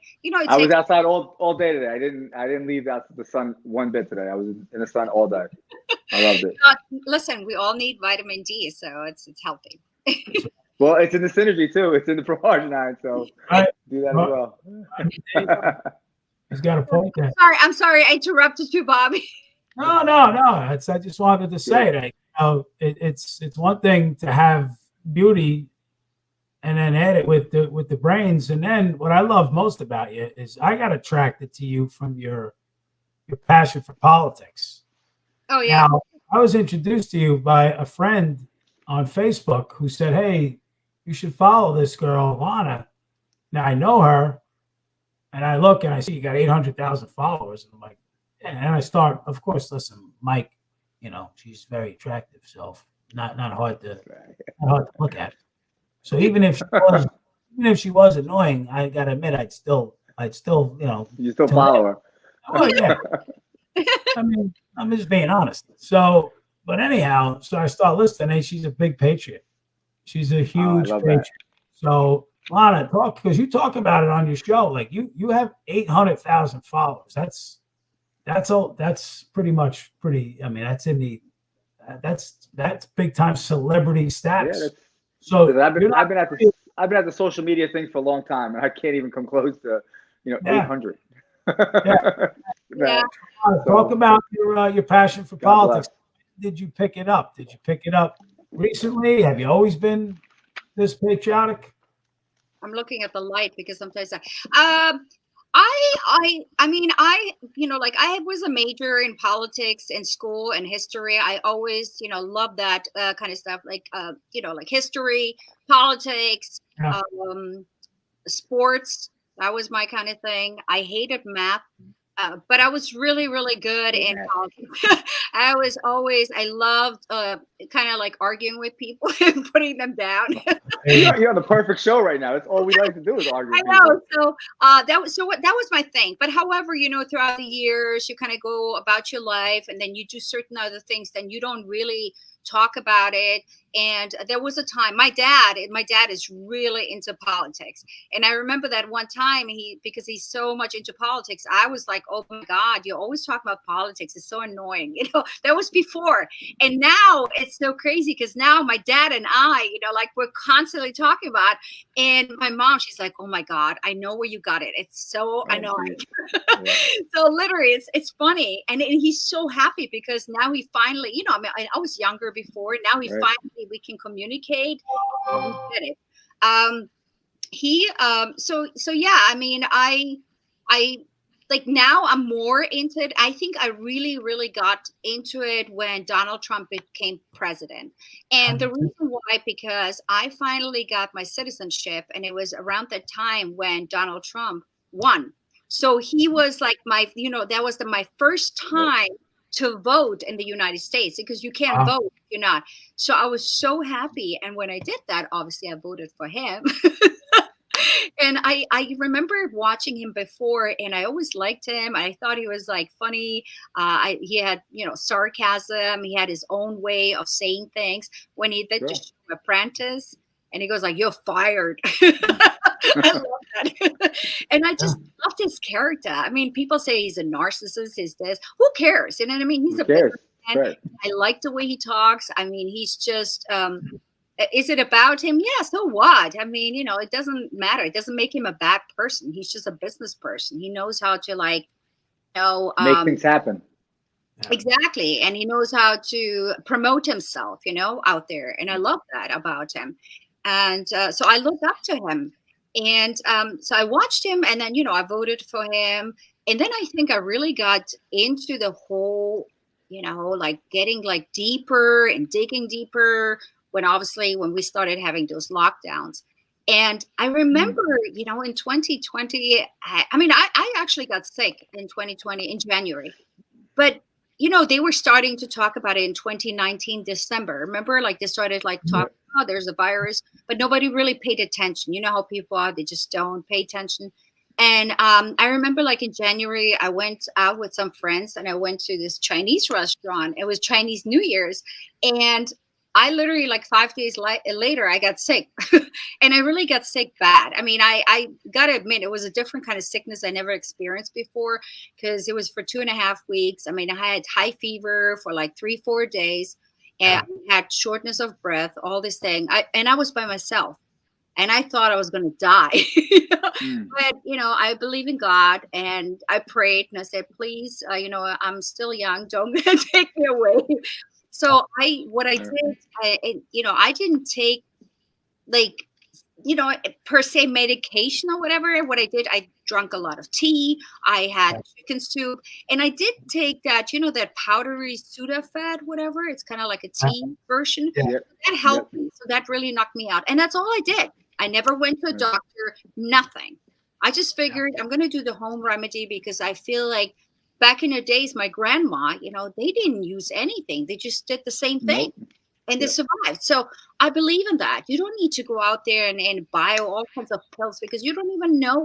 I was outside all day today. I didn't leave out the sun one bit today. I was in the sun all day. I loved it. Listen, we all need vitamin D, so it's healthy. Well, it's in the synergy too. It's in the proarginine. So Do that as well. He's got a point there. I'm sorry, I interrupted you, Bobby. No. I just wanted to say that it's one thing to have beauty and then add it with the brains. And then what I love most about you is I got attracted to you from your passion for politics. Oh yeah. Now, I was introduced to you by a friend on Facebook who said, "Hey, you should follow this girl, Lana." Now I know her, and I look and I see you got 800,000 followers, and I'm like, yeah. And I start, of course, listen, Mike, she's very attractive, so not hard to look at. So even if she was annoying, I gotta admit, I'd still, You still follow her. Oh yeah. I mean, I'm just being honest. So, but anyhow, so I start listening. Hey, she's a big patriot. She's a huge patriot. That. So, Lana, talk, because you talk about it on your show. Like you have 800,000 followers. That's pretty much. I mean, that's big time celebrity status. Yeah, so I've been at the social media thing for a long time, and I can't even come close to 800. Yeah. Talk about your passion for politics. Did you pick it up? Did you pick it up recently? Have you always been this patriotic? I'm looking at the light because sometimes I mean, I was a major in politics in school and history. I always, love that kind of stuff, like history, politics, sports. That was my kind of thing. I hated math. But I was really, really good in politics. I loved kind of like arguing with people and putting them down. You're on the perfect show right now. That's all we like to do is argue. I know. So that was my thing. But however, throughout the years, you kind of go about your life, and then you do certain other things. Then you don't really talk about it. And there was a time, my dad is really into politics. And I remember that one time because he's so much into politics, I was like, oh my God, you always talk about politics. It's so annoying. That was before. And now it's so crazy because now my dad and I, we're constantly talking about, and my mom, she's like, oh my God, I know where you got it. It's so annoying. Yeah. So literally it's funny. And he's so happy because now he finally, I was younger before. Now he finally, we can communicate. We get it. So yeah, I mean, I like now I'm more into it. I think I really, really got into it when Donald Trump became president. And the reason why, because I finally got my citizenship, and it was around that time when Donald Trump won. So he was like my first time to vote in the United States, because you can't vote if you're not. So I was so happy. And when I did that, obviously I voted for him. And I remember watching him before, and I always liked him. I thought he was like funny. He had, sarcasm. He had his own way of saying things. When he did the show Apprentice, and he goes like, "You're fired." I love that. And I just loved his character. I mean, people say he's a narcissist, he's this. Who cares? You know what I mean? He's a businessman. Right. I like the way he talks. I mean, he's just is it about him? Yeah, so what? I mean, it doesn't matter. It doesn't make him a bad person. He's just a business person. He knows how to make things happen. Exactly. And he knows how to promote himself, out there. And I love that about him. And so I looked up to him. And so I watched him, and then, I voted for him. And then I think I really got into the whole, like getting like deeper and digging deeper when we started having those lockdowns. And I remember, in 2020, I actually got sick in 2020 in January. But, they were starting to talk about it in 2019, December. Remember, like they started like talking, oh, there's a virus, but nobody really paid attention. You know how people are, they just don't pay attention. And I remember like in January, I went out with some friends and I went to this Chinese restaurant. It was Chinese New Year's. And I literally like 5 days later, I got sick and I really got sick bad. I mean, I got to admit, it was a different kind of sickness I never experienced before, because it was for 2.5 weeks. I mean, I had high fever for like 3-4 days, and I had shortness of breath, all this thing. And I was by myself, and I thought I was going to die. But I believe in God, and I prayed and I said, please, I'm still young, don't take me away. So what I did, I didn't take like per se medication or whatever. What I did, I drank a lot of tea. I had chicken soup, and I did take that, that powdery Sudafed, whatever. It's kind of like a tea version. Yeah. That helped me. So that really knocked me out. And that's all I did. I never went to a doctor, nothing. I just figured I'm going to do the home remedy because I feel like back in the days, my grandma, they didn't use anything. They just did the same thing. Nope. And they survived. So I believe in that. You don't need to go out there and buy all kinds of pills because you don't even know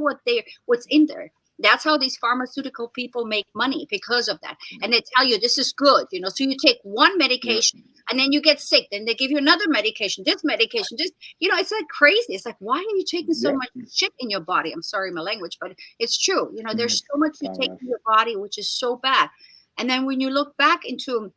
what's in there. That's how these pharmaceutical people make money, because of that. And they tell you this is good, so you take one medication and then you get sick. Then they give you another medication, this medication, it's like crazy. It's like, why are you taking so much shit in your body? I'm sorry, my language, but it's true. There's so much you take in your body, which is so bad. And then when you look back into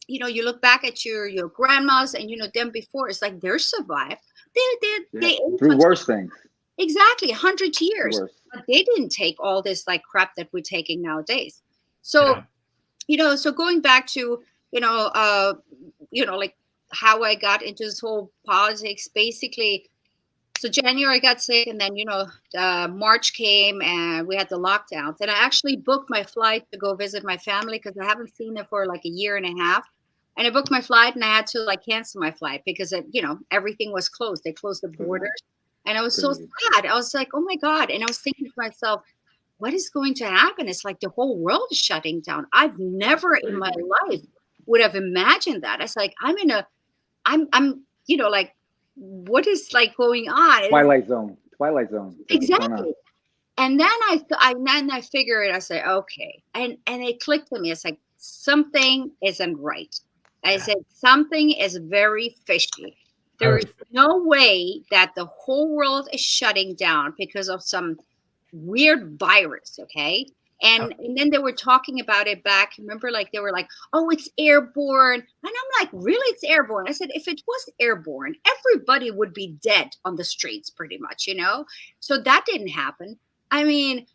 you look back at your grandmas and them before, it's like they're survived. They through worse things. Exactly, 100 years. But they didn't take all this like crap that we're taking nowadays. So so going back to like how I got into this whole politics, basically. So January I got sick, and then March came and we had the lockdowns. And I actually booked my flight to go visit my family because I haven't seen them for like a year and a half. And I booked my flight, and I had to like cancel my flight because everything was closed. They closed the borders, and I was so sad. I was like, oh my God! And I was thinking to myself, what is going to happen? It's like the whole world is shutting down. I've never in my life would have imagined that. It's like I'm like, what is like going on? Twilight Zone. Exactly. And then I figured, I said, okay. And it clicked to me. It's like, something isn't right. I said, something is very fishy. There is no way that the whole world is shutting down because of some weird virus. Okay. And then they were talking about it back. Remember, like they were like, "Oh, it's airborne," and I'm like, "Really, it's airborne?" I said, "If it was airborne, everybody would be dead on the streets, pretty much, So that didn't happen. I mean,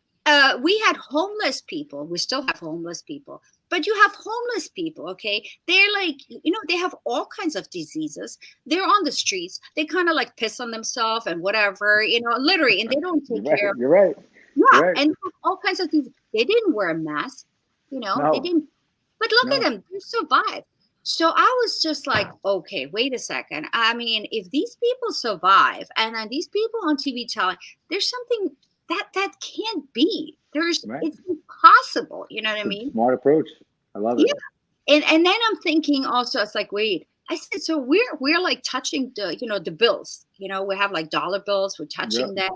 we had homeless people. We still have homeless people, but you have homeless people. Okay, they're like, they have all kinds of diseases. They're on the streets. They kind of like piss on themselves and whatever, literally, and they don't take care of. You're right. Yeah, right. and all kinds of things. They didn't wear a mask, No. They didn't. But look at them; they survived. So I was just like, okay, wait a second. I mean, if these people survive, and then these people on TV telling, there's something that can't be. It's impossible. You know what I mean? Smart approach. I love it. Yeah, and then I'm thinking also, it's like, wait. I said, so we're like touching the bills. We have like dollar bills. We're touching them.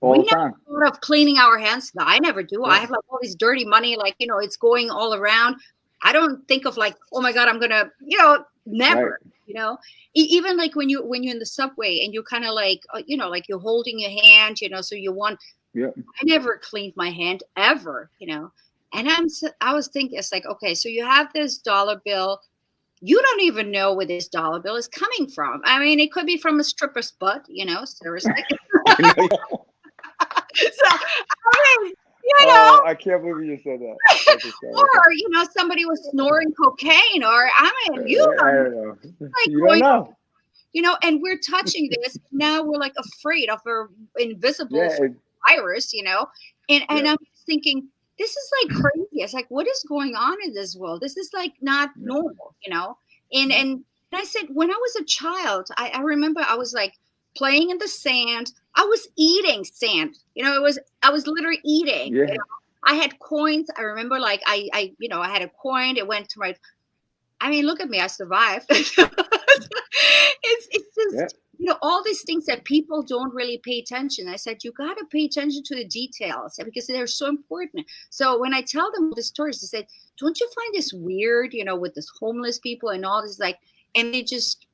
All we the time. never thought of cleaning our hands. No, I never do. Yeah. I have like all this dirty money, like, it's going all around. I don't think of like, oh my God, I'm going to, never, even like when you're in the subway and you kind of like, like you're holding your hand, so you want, I never cleaned my hand ever, and I was thinking, it's like, okay, so you have this dollar bill. You don't even know where this dollar bill is coming from. I mean, it could be from a stripper's butt, seriously. So, I mean, I can't believe you said that. Or, somebody was snoring cocaine, or, I mean, I don't know. Like you don't know. And we're touching this. Now we're like afraid of an invisible virus, and I'm thinking, this is like crazy. It's like, what is going on in this world? This is like not normal, and I said, when I was a child, I remember I was like playing in the sand. I was eating sand. I was literally eating. Yeah. I had coins. I remember like I had a coin. It went to my, I mean, look at me. I survived. It's just, all these things that people don't really pay attention. I said, you got to pay attention to the details because they're so important. So when I tell them the stories, they said, don't you find this weird, with this homeless people and all this, like, and they just,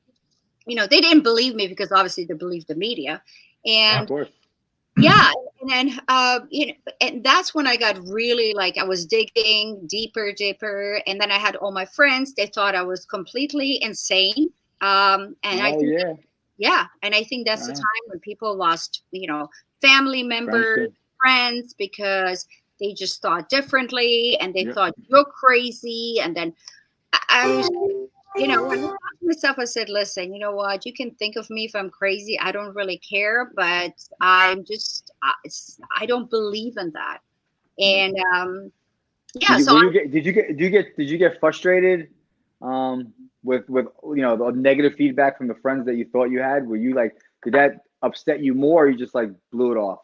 they didn't believe me because obviously they believed the media. And of course. Yeah. And then, and that's when I got really like, I was digging deeper. And then I had all my friends, they thought I was completely insane. And I think, and I think that's the time when people lost, family members, friends, because they just thought differently and they thought you're crazy. And then I was, when I thought to myself, I said, listen, you know what? You can think of me if I'm crazy. I don't really care, but I'm just, I don't believe in that. And yeah, did you get frustrated with the negative feedback from the friends that you thought you had? Were you like, did that upset you more, or you just like blew it off?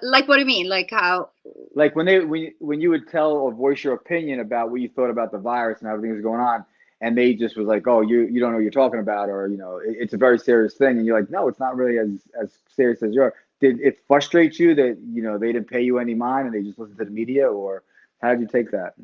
Like, what do you mean? Like how? Like when you would tell or voice your opinion about what you thought about the virus and how everything was going on, and they just was like, oh, you don't know what you're talking about, or it's a very serious thing, and you're like, no, it's not really as serious as you're. Did it frustrate you that they didn't pay you any mind and they just listened to the media, or how did you take that?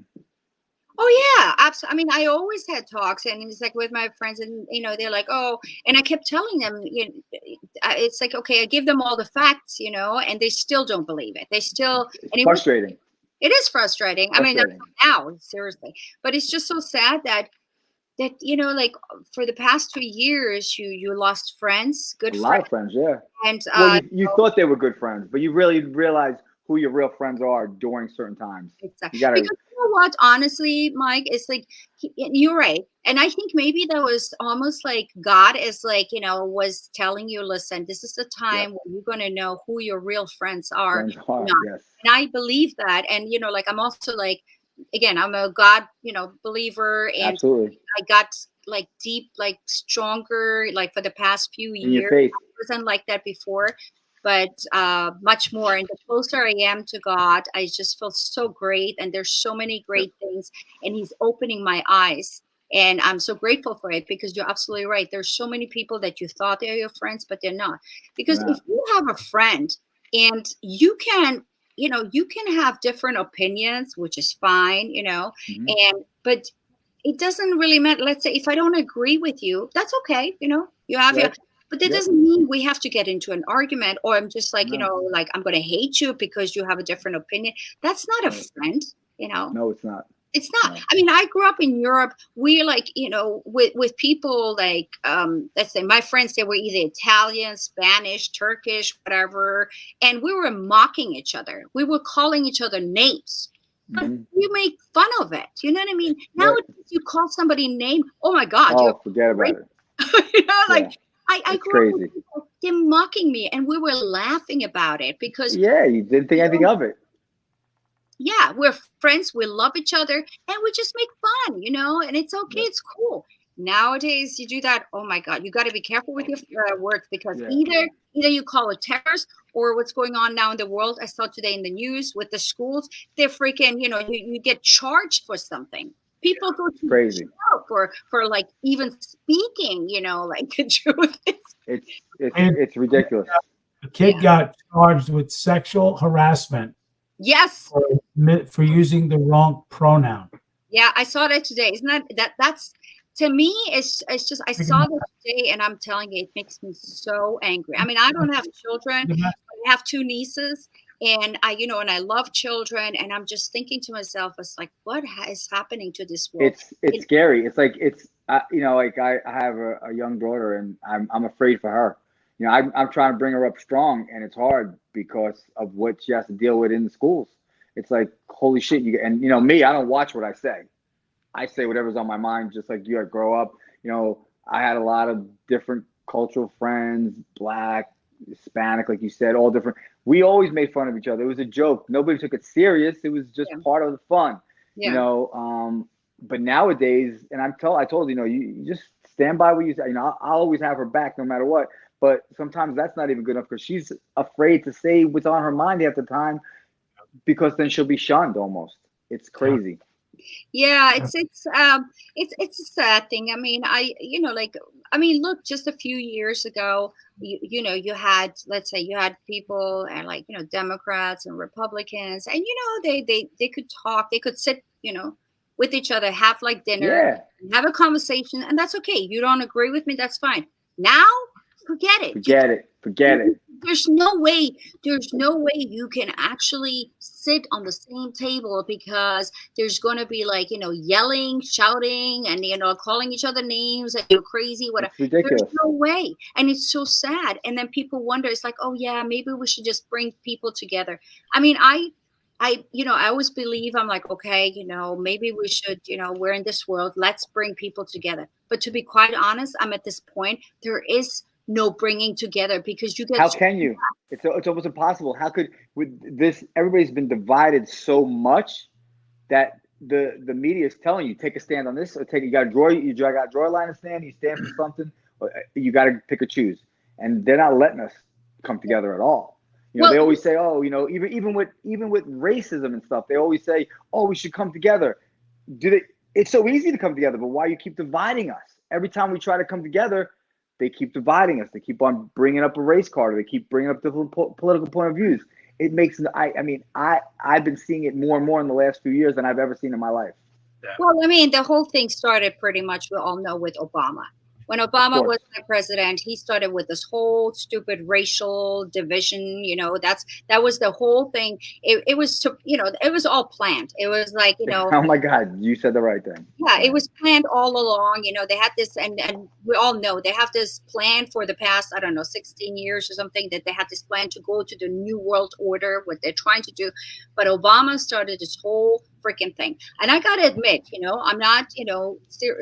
Oh yeah, absolutely. I mean, I always had talks, and it's like with my friends, and they're like, "Oh," and I kept telling them, it's like, okay, I give them all the facts, and they still don't believe it. They still, it's frustrating. It is frustrating. I mean, now, seriously, but it's just so sad that like for the past 2 years, you lost friends, a lot of friends, yeah. And well, you thought they were good friends, but you really realized who your real friends are during certain times. Exactly. Because you know what, honestly, Mike, it's like you're right, and I think maybe that was almost like God is like was telling you, listen, this is the time when you're gonna know who your real friends are. Yes. And I believe that, and like I'm also like, again, I'm a God believer, and absolutely. I got like deep, like stronger, like for the past few in years. Your faith. I wasn't like that before, but much more. And the closer I am to God, I just feel so great. And there's so many great things, and He's opening my eyes. And I'm so grateful for it, because you're absolutely right. There's so many people that you thought they're your friends, but they're not. Because if you have a friend and you can have different opinions, which is fine, but it doesn't really matter. Let's say if I don't agree with you, that's okay. You have your, but that doesn't mean we have to get into an argument, or I'm just like, like I'm going to hate you because you have a different opinion. That's not a friend, No, it's not. It's not. No. I mean, I grew up in Europe. We're like, with people like, let's say my friends, they were either Italian, Spanish, Turkish, whatever. And we were mocking each other. We were calling each other names. But you make fun of it. You know what I mean? Nowadays, you call somebody name. Oh my God! Oh, forget about it. Like I grew up with people, they're mocking me, and we were laughing about it because you didn't think anything of it. Yeah, we're friends. We love each other, and we just make fun, and it's okay. It's cool. Nowadays, you do that. Oh my God, you got to be careful with your words, because either you call it terrorist, or what's going on now in the world. I saw today in the news with the schools, they're freaking, you get charged for something. People go to crazy for like even speaking, like the truth. It's ridiculous. A kid got charged with sexual harassment. Yes. For using the wrong pronoun. Yeah, I saw that today. Isn't that's to me, it's just, I saw that today, and I'm telling you, it makes me so angry. I mean, I don't have children. I have 2 nieces, and I love children, and I'm just thinking to myself, it's like, what is happening to this world? It's scary. It's like, like I have a young daughter, and I'm afraid for her. I'm trying to bring her up strong, and it's hard because of what she has to deal with in the schools. It's like, holy shit. Me, I don't watch what I say. I say whatever's on my mind, just like you. I grow up, I had a lot of different cultural friends, Black, Hispanic, like you said, all different. We always made fun of each other. It was a joke. Nobody took it serious. It was just part of the fun, but nowadays, and I told you just stand by what you say. I'll always have her back no matter what. But sometimes that's not even good enough, because she's afraid to say what's on her mind half the time, because then she'll be shunned almost. It's crazy. Yeah, it's a sad thing. I mean, look, just a few years ago, you had, let's say, you had people, and like, Democrats and Republicans, and they could talk, they could sit, with each other, have like dinner, have a conversation, and that's okay. You don't agree with me, that's fine. Now, forget it. Forget it. there's no way you can actually sit on the same table, because there's going to be like, yelling, shouting, and calling each other names, and you're crazy, whatever. It's ridiculous. There's no way. And it's so sad. And then people wonder, it's like, oh yeah, maybe we should just bring people together. I mean, I always believe, I'm like, okay, maybe we should, we're in this world, let's bring people together. But to be quite honest, I'm at this point, there is no bringing together, because you get. How can you? It's almost impossible. How could, with this, everybody's been divided so much that the media is telling you, take a stand on this, or you got to draw a line of stand, you stand for something, or you got to pick or choose. And they're not letting us come together at all. They always say, oh, even with racism and stuff, they always say, oh, we should come together. It's so easy to come together, but why you keep dividing us? Every time we try to come together, they keep dividing us. They keep on bringing up a race card, or they keep bringing up different political point of views. It makes, I've been seeing it more and more in the last few years than I've ever seen in my life. Yeah. Well, the whole thing started pretty much, we all know, with Obama. When Obama was the president, he started with this whole stupid racial division. That was the whole thing. It was, it was all planned. It was like, Oh my God, you said the right thing. Yeah, it was planned all along. They had this, and we all know they have this plan for the past, 16 years or something, that they had this plan to go to the new world order, what they're trying to do. But Obama started this whole freaking thing. And I got to admit, I'm not,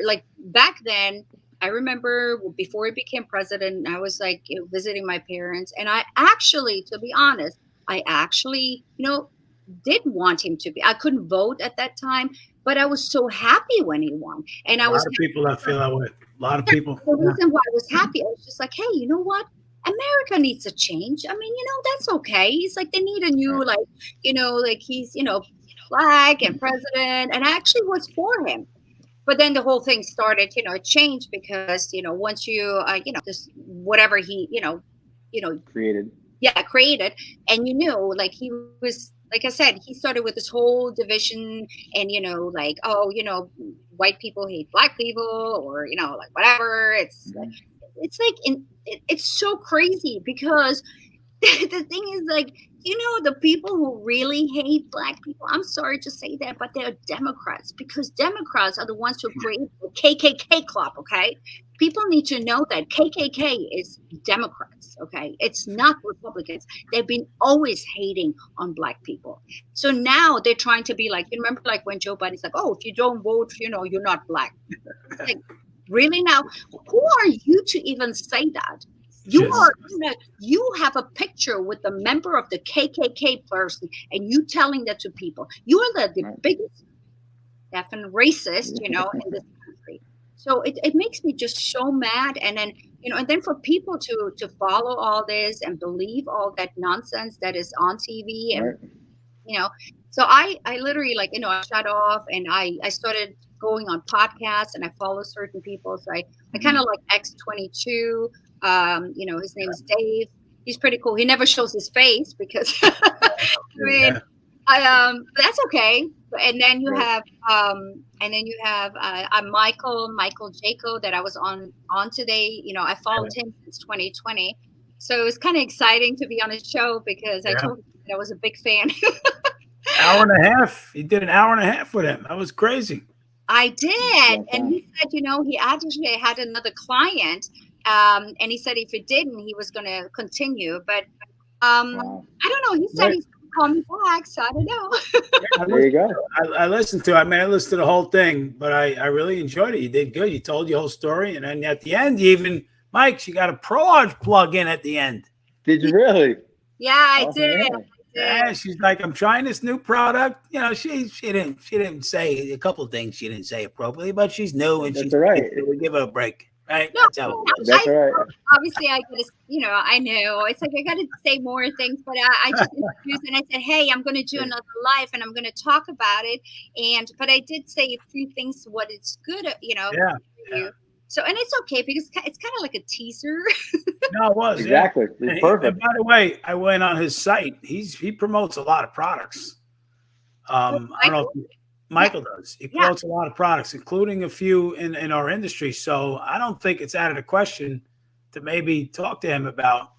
like back then, I remember before he became president, I was like visiting my parents, and I actually, to be honest, did want him to be. I couldn't vote at that time, but I was so happy when he won. And a lot of people that feel that way. A lot of people. The reason why I was happy, I was just like, hey, you know what? America needs a change. That's okay. He's like, they need a new, he's, flag and president, and I actually was for him. But then the whole thing started, it changed, because, once you, this, whatever he, created. Yeah, created. And like he was, like I said, he started with this whole division, and, white people hate black people, or, like whatever. It's like, it's so crazy, because the thing is, like, the people who really hate black people, I'm sorry to say that, but they're Democrats, because Democrats are the ones who created the KKK club, okay? People need to know that KKK is Democrats, okay? It's not Republicans. They've been always hating on black people. So now they're trying to be like, remember, like when Joe Biden's like, oh, if you don't vote, you're not black. Like, really now? Who are you to even say that? You have a picture with a member of the KKK person, and you telling that to people. You are the biggest effing racist, in this country. So it makes me just so mad. And then, and then for people to follow all this and believe all that nonsense that is on TV, and so I literally, like, I shut off, and I started going on podcasts, and I follow certain people. So I kind of like X22. His name is Dave. He's pretty cool. He never shows his face, because that's okay. And then you have Michael Jaco, that I was on today. I followed him since 2020. So it was kind of exciting to be on his show, because I told him that I was a big fan. Hour and a half. He did an hour and a half with him. That was crazy. I did. And he said, he actually had another client. And he said if it didn't, he was going to continue. But I don't know. He said he's going to call me back, so I don't know. There you go. I listened to it. I listened to the whole thing, but I really enjoyed it. You did good. You told your whole story. And then at the end, Mike, you got a Pro plug in at the end. Did you really? Yeah, I did. Yeah, she's like, I'm trying this new product. She didn't say a couple of things she didn't say appropriately, but she's new, and she's right. We give her a break. Right? No, that's right. Obviously, I gotta, I know it's like I got to say more things, but I just introduced, and I said, hey, I'm going to do another live, and I'm going to talk about it. But I did say a few things, what it's good, for you. So, and it's okay, because it's kind of like a teaser. No, it was exactly. It's perfect. And by the way, I went on his site. He promotes a lot of products. I don't know if Michael does. He promotes a lot of products, including a few in our industry. So I don't think it's out of the question to maybe talk to him about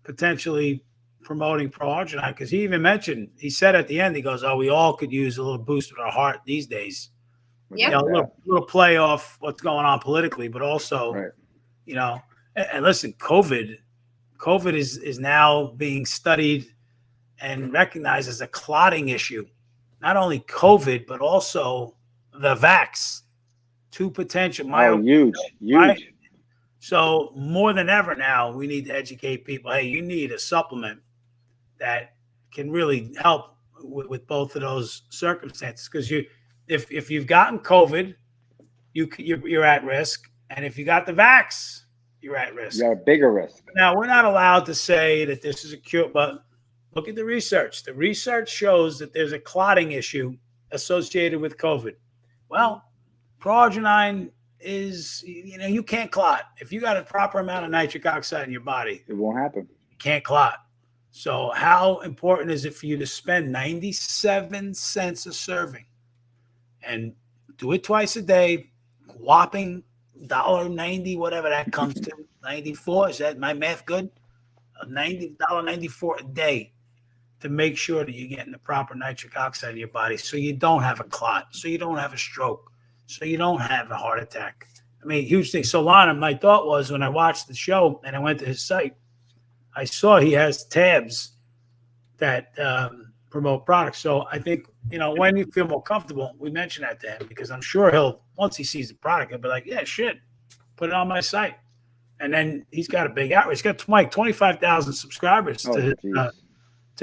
potentially promoting Pro-Arginine, because he even mentioned, he said at the end, he goes, "Oh, we all could use a little boost with our heart these days." Yeah. You know, a little play off what's going on politically, but also, Right. you know, and listen, COVID is now being studied and recognized as a clotting issue. Not only COVID, but also the vax. Two potential huge. right? So more than ever now, we need to educate people. Hey, you need a supplement that can really help with both of those circumstances. Because if you've gotten COVID, you're at risk, and if you got the vax, you're at risk. You're at a bigger risk. Now, we're not allowed to say that this is a cure, but look at the research. The research shows that there's a clotting issue associated with COVID. Well, Pro-Arginine is, you can't clot. If you got a proper amount of nitric oxide in your body, it won't happen. You can't clot. So how important is it for you to spend 97 cents a serving and do it twice a day, whopping $1.90, whatever that comes to, 94? Is that my math good? $90.94 a day to make sure that you're getting the proper nitric oxide in your body, so you don't have a clot, so you don't have a stroke, so you don't have a heart attack. I mean, huge thing. So Lana, my thought was, when I watched the show and I went to his site, I saw he has tabs that promote products. So I think, when you feel more comfortable, we mention that to him, because I'm sure once he sees the product, he'll be like, yeah, shit, put it on my site. And then he's got a big outreach. He's got 25,000 subscribers to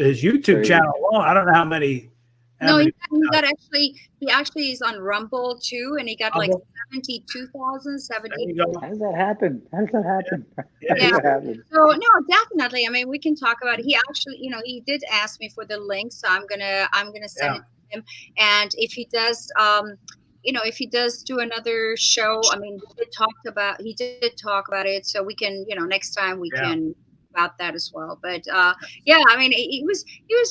his YouTube channel alone. I don't know how many. He actually is on Rumble too, and he got like 72,000. How does that happen? Yeah. So no, definitely. I mean, we can talk about it. He actually, he did ask me for the link, so I'm gonna send it to him. And if he does, if he does do another show, I mean, he did talk about it, so we can, next time we can about that as well. But I mean, he was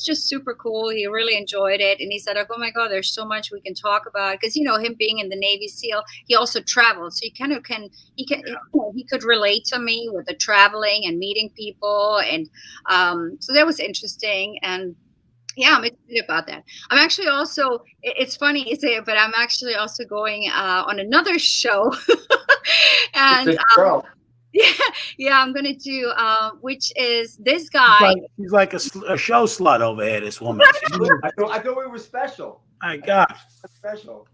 just super cool. He really enjoyed it, and he said, "Oh my God, there's so much we can talk about." Because him being in the Navy SEAL, he also traveled, so he could relate to me with the traveling and meeting people, and so that was interesting. And yeah, I'm excited about that. I'm actually also, it's funny you say it, but I'm actually also going on another show. And I'm going to do, which is this guy. She's like a show slut over here, this woman. I thought we were special. My God. Special.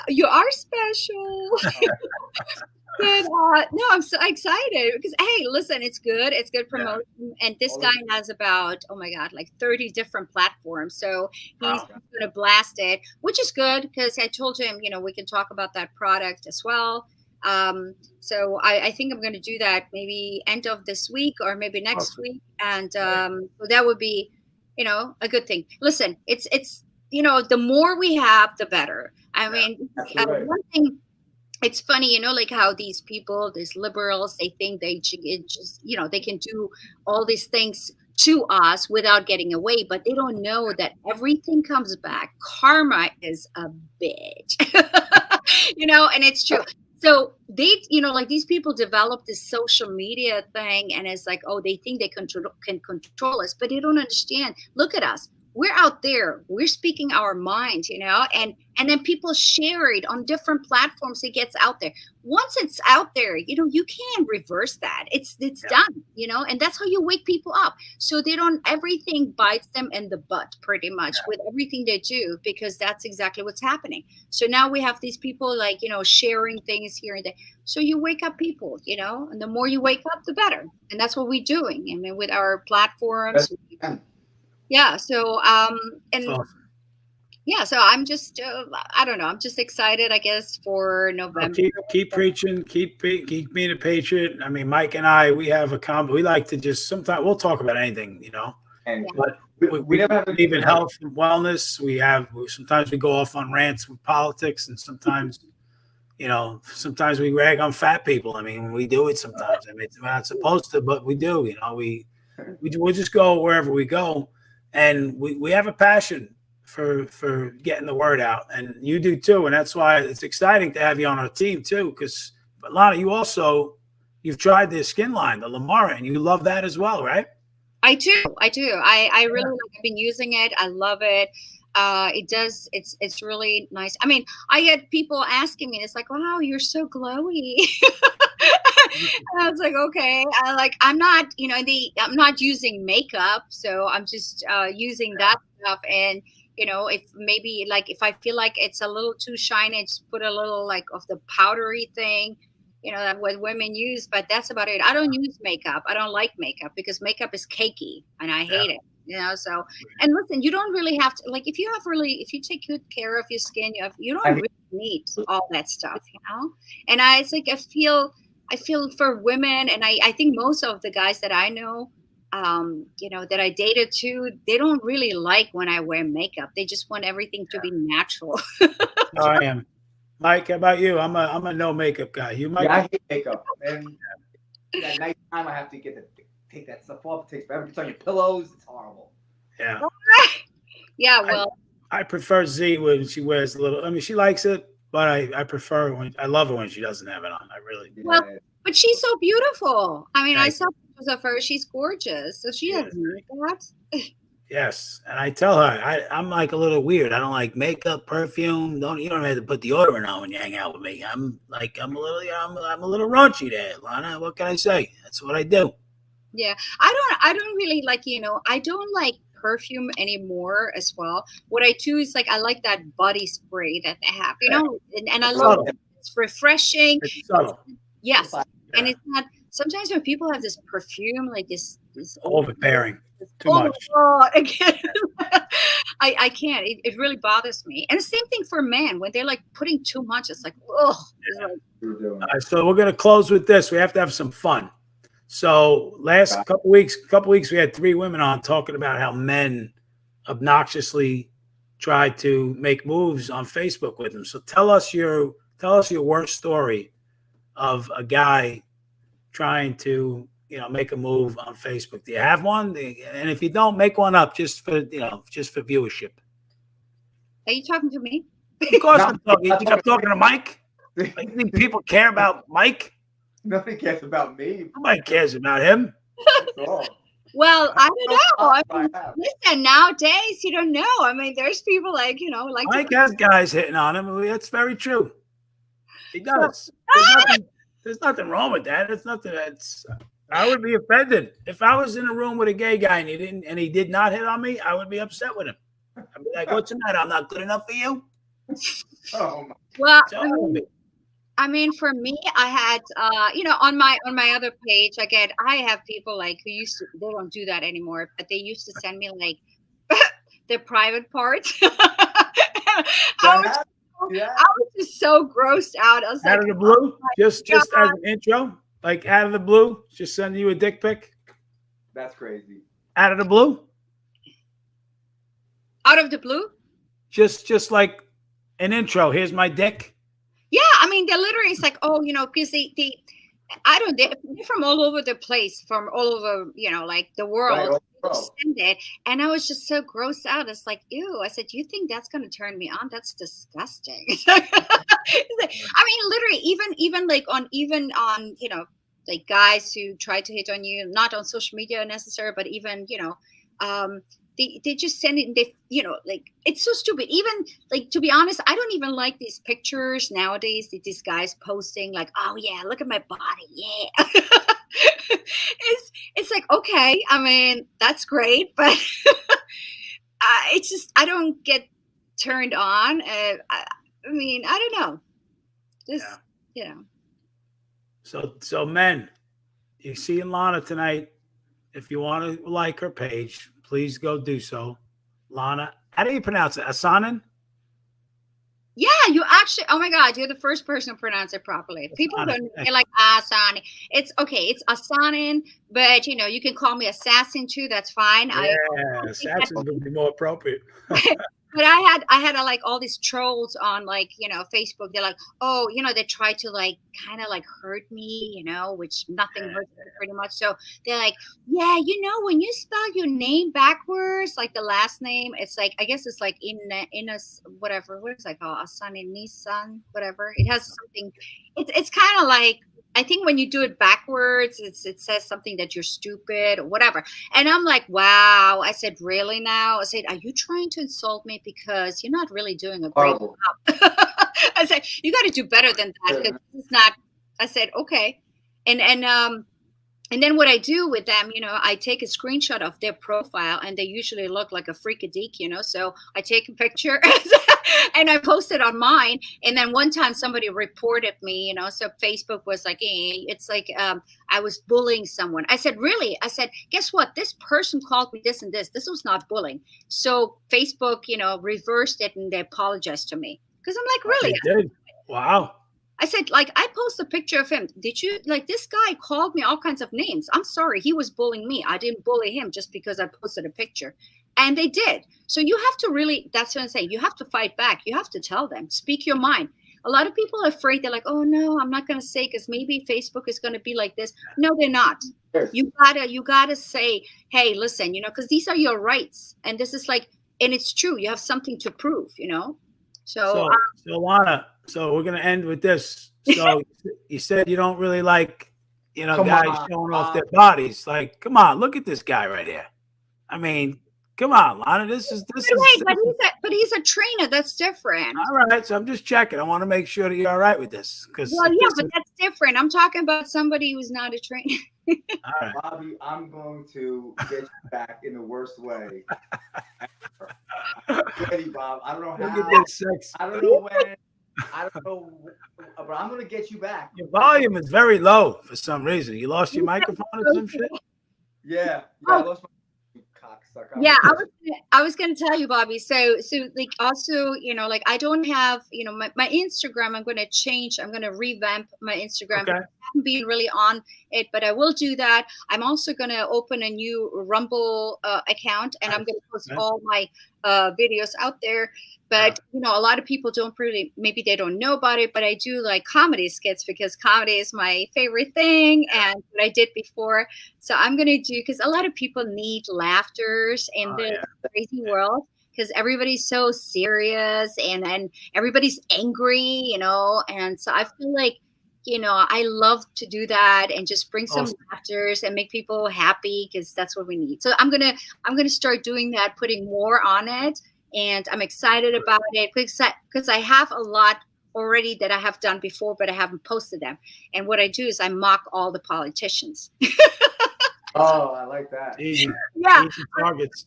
You are special. But no, I'm so excited because, hey, listen, it's good. It's good promotion. Yeah. And this guy has about, oh my God, like 30 different platforms. So he's going to blast it, which is good because I told him, we can talk about that product as well. So I think I'm going to do that maybe end of this week or maybe next week. And so that would be, a good thing. Listen, it's the more we have, the better. I mean, one thing. It's funny, like how these people, these liberals, they think they just, they can do all these things to us without getting away, but they don't know that everything comes back. Karma is a bitch, and it's true. So they, like these people develop this social media thing, and it's like, oh, they think they can control us, but they don't understand. Look at us. We're out there. We're speaking our mind, and then people share it on different platforms. It gets out there. Once it's out there, you can't reverse that. It's done, and that's how you wake people up. So everything bites them in the butt pretty much with everything they do, because that's exactly what's happening. So now we have these people like, sharing things here and there. So you wake up people, and the more you wake up, the better. And that's what we're doing. I mean, with our platforms. Yeah. So, so I'm just, I don't know. I'm just excited, I guess, for November. Keep preaching, keep being a patriot. I mean, Mike and I, we have a combo. We like to just, sometimes we'll talk about anything, but we never believe in health and wellness. Sometimes we go off on rants with politics, and sometimes, sometimes we rag on fat people. I mean, we do it sometimes. I mean, we're not supposed to, but we do, we'll just go wherever we go. And we have a passion for getting the word out, and you do too. And that's why it's exciting to have you on our team too. Because Lana, you you've tried the skin line, the Lamara, and you love that as well, right? I do. I really like. I've been using it. I love it. It's really nice. I mean, I get people asking me, it's like, wow, you're so glowy. And I was like, okay. I'm not, I'm not using makeup, so I'm just using that stuff. And if maybe like if I feel like it's a little too shiny, just put a little like of the powdery thing, that what women use. But that's about it. I don't use makeup. I don't like makeup because makeup is cakey, and I hate it. So and listen, you don't really have to, like, if you take good care of your skin, you don't really need all that stuff, And it's like I feel for women, and I think most of the guys that I know, that I dated too, they don't really like when I wear makeup. They just want everything to be natural. I am. Mike, how about you? I'm a no makeup guy. You, Mike? Yeah, I hate makeup. And at night time, I have to take that stuff off. It takes forever. It's on your pillows. It's horrible. Yeah. Yeah, well. I prefer Z when she wears a little. I mean, she likes it, but I prefer I love it when she doesn't have it on. I really do. Well, but she's so beautiful. I mean, I saw pictures of her. She's gorgeous. So she has makeup. Yes, and I tell her I'm like a little weird. I don't like makeup, perfume. You don't have to put deodorant on when you hang out with me. I'm a little raunchy there, Lana. What can I say? That's what I do. Yeah, I don't really like, I don't like perfume anymore as well. What I do is like I like that body spray that they have, and I love it. It's refreshing. It's subtle. Yes, and it's not. Sometimes when people have this perfume, like this overbearing, too much. Again, I can't. It really bothers me. And the same thing for men when they're like putting too much. It's like, oh. Yeah. All right, so we're gonna close with this. We have to have some fun. So last couple weeks, we had 3 women on talking about how men obnoxiously tried to make moves on Facebook with them. So tell us your worst story of a guy trying to make a move on Facebook. Do you have one? And if you don't, make one up just for viewership. Are you talking to me? Of course I'm talking. You think I'm talking to Mike? You think people care about Mike? Nobody cares about me. Nobody cares about him. Well, I don't know. Listen, nowadays you don't know. I mean, there's people like Mike has guys hitting on him. That's very true. He does. There's nothing wrong with that. It's nothing. I would be offended if I was in a room with a gay guy and he did not hit on me. I would be upset with him. I'd be like, "What's the matter? I'm not good enough for you." Oh my. Well, I mean, for me, I had, on my other page, I have people like who they don't do that anymore, but they used to send me like their private parts. I was just so grossed out. I was out of the blue, just as an intro, like out of the blue, just sending you a dick pic. That's crazy. Out of the blue. Out of the blue. Just like an intro. Here's my dick. Yeah, I mean, they're literally, it's like, oh, because they're from all over the place, from all over, like the world. Right, send it. And I was just so grossed out. It's like, ew. I said, you think that's going to turn me on? That's disgusting. I mean, literally, even on, like guys who try to hit on you, not on social media necessarily, but even, they just send it and they, like, it's so stupid. Even like, to be honest, I don't even like these pictures nowadays that these guys posting like, oh yeah, look at my body. Yeah. It's like, okay. I mean, that's great, but it's just, I don't get turned on. I mean, I don't know. Just, So men, you see Lana tonight. If you want to like her page, please go do so. Lana, how do you pronounce it? Asanin? Yeah, you actually, oh my God, you're the first person to pronounce it properly. People don't, they're like Asanin. It's okay, it's Asanin, but you can call me Assassin too, that's fine. Yeah, Assassin would be more appropriate. But I had like all these trolls on like, Facebook. They're like, oh, they try to like kind of like hurt me, which nothing hurts me pretty much. So they're like, yeah, when you spell your name backwards, like the last name, it's like, I guess it's like in a whatever, what is that called? Asan in Nissan, whatever. It has something. It's kind of like I think when you do it backwards, it says something that you're stupid or whatever. And I'm like, wow. I said, really now? I said, are you trying to insult me because you're not really doing a great Horrible. job? I said, you got to do better than that because it's not. I said, okay, and then what I do with them, I take a screenshot of their profile, and they usually look like a freakadeek. So I take a picture and I post it on mine. And then one time somebody reported me, so Facebook was like, it's like I was bullying someone. I said, really? I said, guess what? This person called me this and this. This was not bullying. So Facebook, reversed it, and they apologized to me because I'm like, really? They did. Wow. I said, like, I post a picture of him. Did you, like, this guy called me all kinds of names. I'm sorry. He was bullying me. I didn't bully him just because I posted a picture. And they did. So you have to really, that's what I'm saying. You have to fight back. You have to tell them, speak your mind. A lot of people are afraid. They're like, oh, no, I'm not going to say because maybe Facebook is going to be like this. No, they're not. You gotta say, hey, listen, because these are your rights. And this is like, and it's true. You have something to prove, So Lana, so we're gonna end with this. So you said you don't really like, guys showing off their bodies. Like, come on, look at this guy right here. I mean, come on, Lana. This is. But he's a trainer. That's different. All right, so I'm just checking. I want to make sure that you're all right with this. But that's different. I'm talking about somebody who's not a trainer. All right. Bobby, I'm going to get you back in the worst way. Ready, Bob. I don't know how. I don't know when. I don't know, but I'm going to get you back. Your volume is very low for some reason. You lost your microphone or some shit? Yeah, I lost my cocksucker. Yeah, I was gonna tell you, Bobby. So like also, like I don't have, my Instagram. I'm gonna change. I'm gonna revamp my Instagram. Okay. I haven't been really on it, but I will do that. I'm also gonna open a new Rumble account, and I'm gonna post all my videos out there. But a lot of people don't really, maybe they don't know about it, but I do like comedy skits because comedy is my favorite thing and what I did before. So I'm going to do, because a lot of people need laughters in this crazy world because everybody's so serious and everybody's angry, and so I feel like, I love to do that and just bring some laughters and make people happy because that's what we need. So I'm going to start doing that, putting more on it. And I'm excited about it because I have a lot already that I have done before, but I haven't posted them. And what I do is I mock all the politicians. Oh, I like that. Easy. Yeah. Easy targets.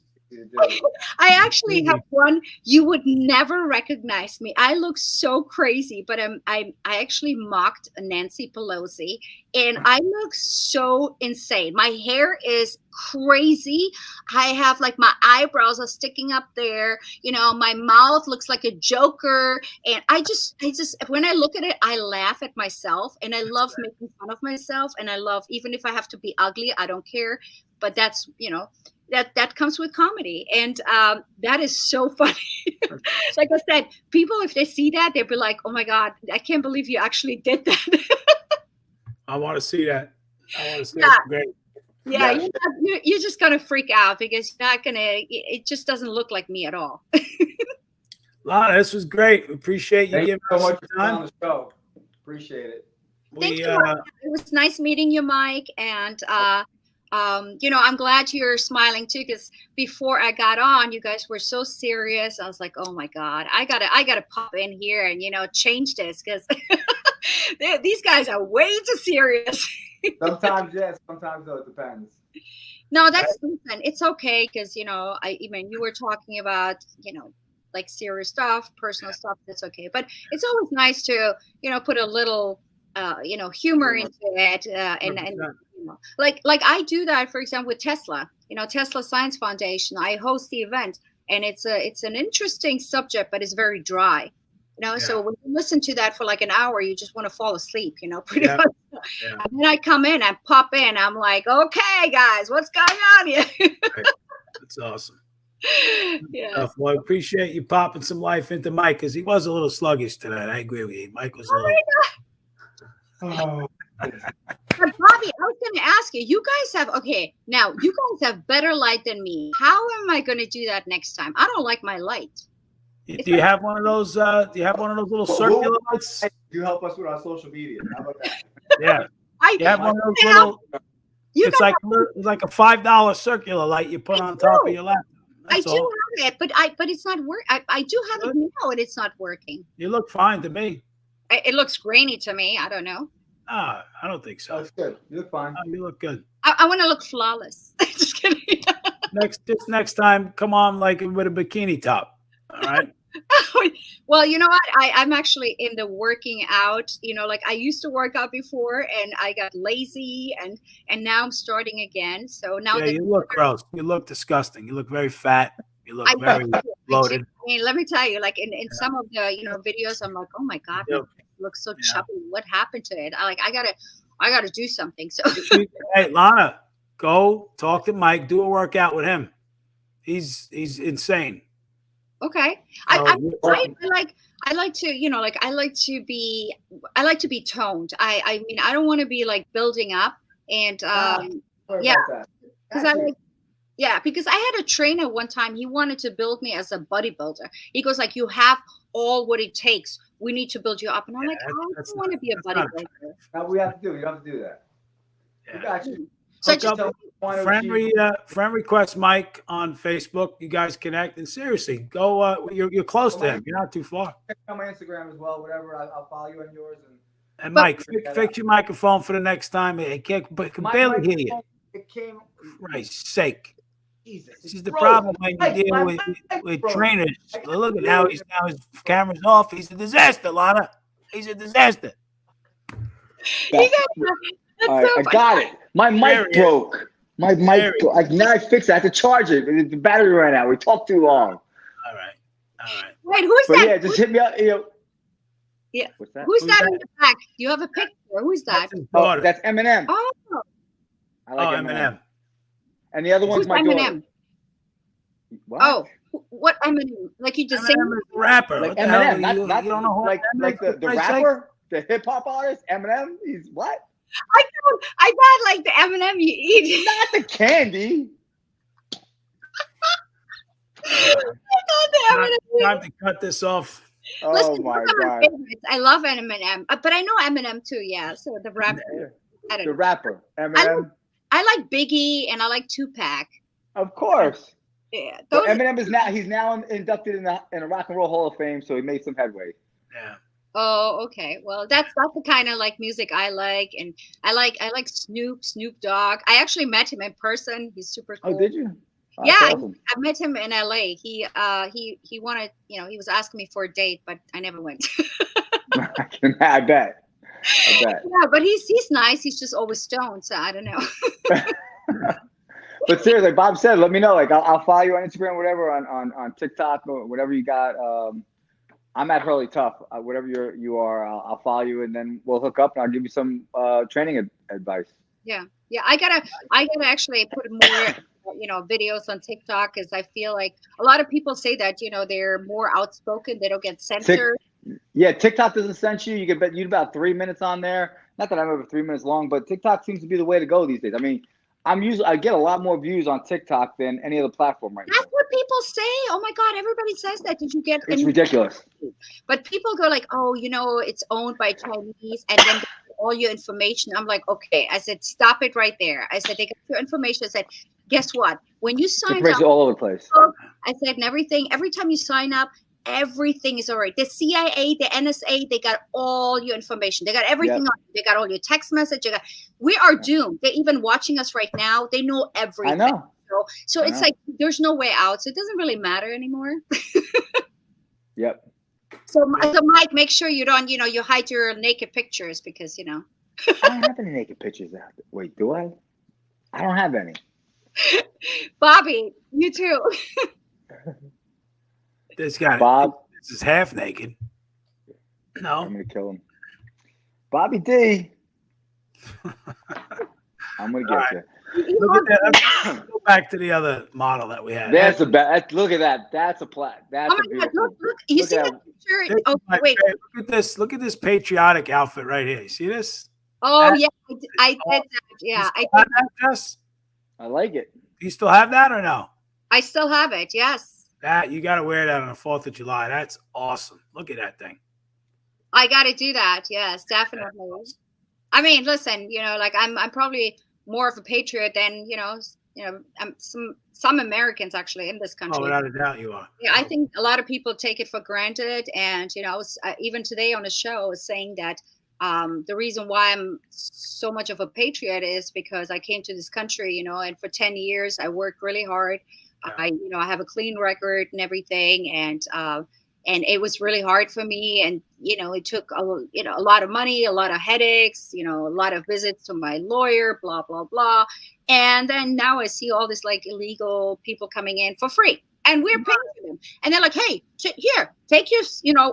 I actually have one. You would never recognize me. I look so crazy, but I actually mocked Nancy Pelosi, and I look so insane. My hair is crazy. I have like my eyebrows are sticking up there. My mouth looks like a Joker, and I just when I look at it, I laugh at myself, and I love making fun of myself, and I love, even if I have to be ugly, I don't care. But that's that comes with comedy, and that is so funny. Like I said, people, if they see that, they'll be like, oh my God, I can't believe you actually did that. I want to see that. I want to see that. Great. Yeah, you're just gonna freak out because you're not gonna, it just doesn't look like me at all. Lana, this was great. We appreciate you giving us so much some time on the show. Appreciate it. Thank you. It was nice meeting you, Mike, and I'm glad you're smiling too, because before I got on, you guys were so serious. I was like, oh my God, I gotta pop in here and change this because these guys are way too serious. Sometimes yes, sometimes no. It depends. No, listen, it's okay because you were talking about like serious stuff, personal stuff. That's okay, but it's always nice to put a little humor into it and like I do that, for example, with Tesla. Tesla Science Foundation. I host the event, and it's an interesting subject, but it's very dry. So when you listen to that for like an hour, you just want to fall asleep. Pretty much. Yeah. And then I come in, I pop in, I'm like, okay, guys, what's going on here? That's awesome. Yeah. Well, I appreciate you popping some life into Mike because he was a little sluggish tonight. I agree with you. Mike was a little. Oh. But Bobby, I was going to ask you. You guys have better light than me. How am I going to do that next time? I don't like my light. Do you have one of those? Do you have one of those little circular lights? You help us with our social media. How about that? Yeah. I, You have one of those Yeah. little. you It's got like a $5 circular light you put on top of your laptop. I That's do all. have it, but it's not work. I do have it now, and it's not working. You look fine to me. It looks grainy to me. I don't know. Ah, I don't think so. That's good. You look fine. Oh, you look good. I want to look flawless. Just kidding. Next time, come on like with a bikini top. All right. Well, you know what? I'm actually in the working out. You know, like I used to work out before, and I got lazy, and now I'm starting again. So now Yeah, that you look gross. You look disgusting. You look very fat. You look I very do. bloated. I mean, let me tell you, like in some of the videos, I'm like, oh my god, You my do. face looks so Yeah. chubby. What happened to it? I gotta do something. So Hey, Lana, go talk to Mike. Do a workout with him. He's insane. okay, So, I like to I like to be toned. I mean, I don't want to be like building up and Sorry yeah, about that. because I like. Yeah, because I had a trainer one time. He wanted to build me as a bodybuilder. He goes like, "You have all what it takes. We need to build you up." And I'm like, "I don't want to be a bodybuilder." Now we have to do. You don't have to do that. We Yeah. got you. So I Hook just up, friend request Mike on Facebook. You guys connect, and seriously, go. You're close to him. You're not too far. Check on my Instagram as well. Whatever. I'll follow you on yours. And Mike, fix your microphone for the next time. It can barely hear you. It came. For Christ's sake. Jesus. This is the problem when you deal with trainers. Look at now his camera's off. He's a disaster, Lana. He's a disaster. All right, I got it. My mic broke. My mic. Now I fixed it. I had to charge it. The battery ran out. We talked too long. All right. wait, who's But that? yeah, just hit me up. Yeah. What's that? Who's that in the back? You have a picture. Who's that? That's his Oh, daughter. that's Eminem. Oh, I like Eminem. Eminem. And the other one's who's my daughter. Eminem? What? Oh, what Eminem? Like you just sing? Eminem is a rapper. Like What the hell? Eminem, not You don't know who like Eminem is, the for Christ's sake? rapper, the hip hop artist, Eminem. He's what? I thought like the Eminem you eat. Not the candy. I thought the Eminem. Time to cut this off. Oh Listen, my those are my god. favorites. I love Eminem, but I know Eminem too. Yeah, so the rapper. I don't The know. rapper, Eminem. I like Biggie and I like Tupac. Of course. Yeah, But those. Eminem is now inducted in the Rock and Roll Hall of Fame, so he made some headway. Yeah. Oh, okay. Well, that's the kind of like music I like, and I like Snoop Dogg. I actually met him in person. He's super cool. Oh, did you? Oh, Yeah, that's awesome. I met him in LA. He wanted, he was asking me for a date, but I never went. I bet. Yeah, but he's nice. He's just always stoned, so I don't know. But seriously, Bob said, let me know. Like, I'll follow you on Instagram, whatever, on TikTok, or whatever you got. I'm at Hurley Tough. Whatever you are, I'll follow you, and then we'll hook up, and I'll give you some training advice. Yeah. I gotta actually put more, videos on TikTok, because I feel like a lot of people say that, they're more outspoken. They don't get censored. Yeah, TikTok doesn't censor you. You get about 3 minutes on there. Not that I'm over 3 minutes long, but TikTok seems to be the way to go these days. I mean, I get a lot more views on TikTok than any other platform right now. That's what people say. Oh my God, everybody says that. Did you get? It's ridiculous. But people go like, oh, it's owned by Chinese, and then they get all your information. I'm like, okay. I said, stop it right there. I said, they got your information. I said, guess what? When you sign Information up, all over the place. I said, and everything. Every time you sign up, everything is all right. The CIA, the NSA, they got all your information. They got everything on you. They got all your text message. We are doomed. They're even watching us right now. They know everything. I know. So it's like there's no way out. So it doesn't really matter anymore. Yep. So Mike, make sure you don't, you hide your naked pictures, because I don't have any naked pictures out there. Wait, do I? I don't have any. Bobby, you too. This guy, Bob. This is half naked. No. I'm gonna kill him. Bobby D. I'm gonna get you. Look at that. Let's go back to the other model that we had. That's the best. Look at that. That's a plat. That's Oh a my God, beautiful. look. You Look see at that picture? This Oh, is my wait. favorite. Look at this. Look at this patriotic outfit right here. You see this? Oh, yeah. I did that. Yeah, I You did. still have that, Jess? I like it. Do you still have that or no? I still have it. Yes. That you got to wear that on the 4th of July. That's awesome. Look at that thing. I got to do that. Yes, definitely. I mean, listen, like I'm probably more of a patriot than some Americans actually in this Oh, country. without a doubt, you are. Yeah, I think a lot of people take it for granted, and I was even today on a show I was saying that the reason why I'm so much of a patriot is because I came to this country, and for 10 years I worked really hard. Yeah. I have a clean record and everything, and it was really hard for me, and it took a lot of money, a lot of headaches, a lot of visits to my lawyer, blah blah blah. And then now I see all this like illegal people coming in for free, and we're paying for them, and they're like, hey, here, take your,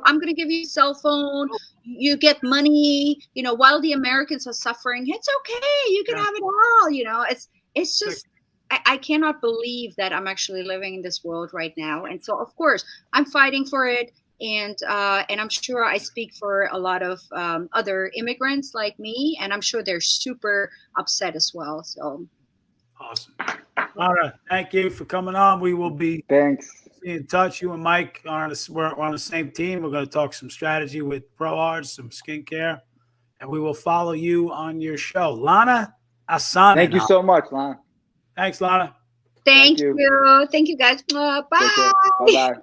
I'm going to give you a cell phone, you get money, while the Americans are suffering. It's okay, you can have it all. It's just, I cannot believe that I'm actually living in this world right now. And so, of course, I'm fighting for it. And I'm sure I speak for a lot of other immigrants like me. And I'm sure they're super upset as well. So awesome. Lana, thank you for coming on. We will be in touch. You and Mike we're on the same team. We're going to talk some strategy with ProArt, some skincare, and we will follow you on your show. Lana Asana. Thank you so much, Lana. Thanks, Lana. Thank you. Thank you, guys. Bye. Bye-bye.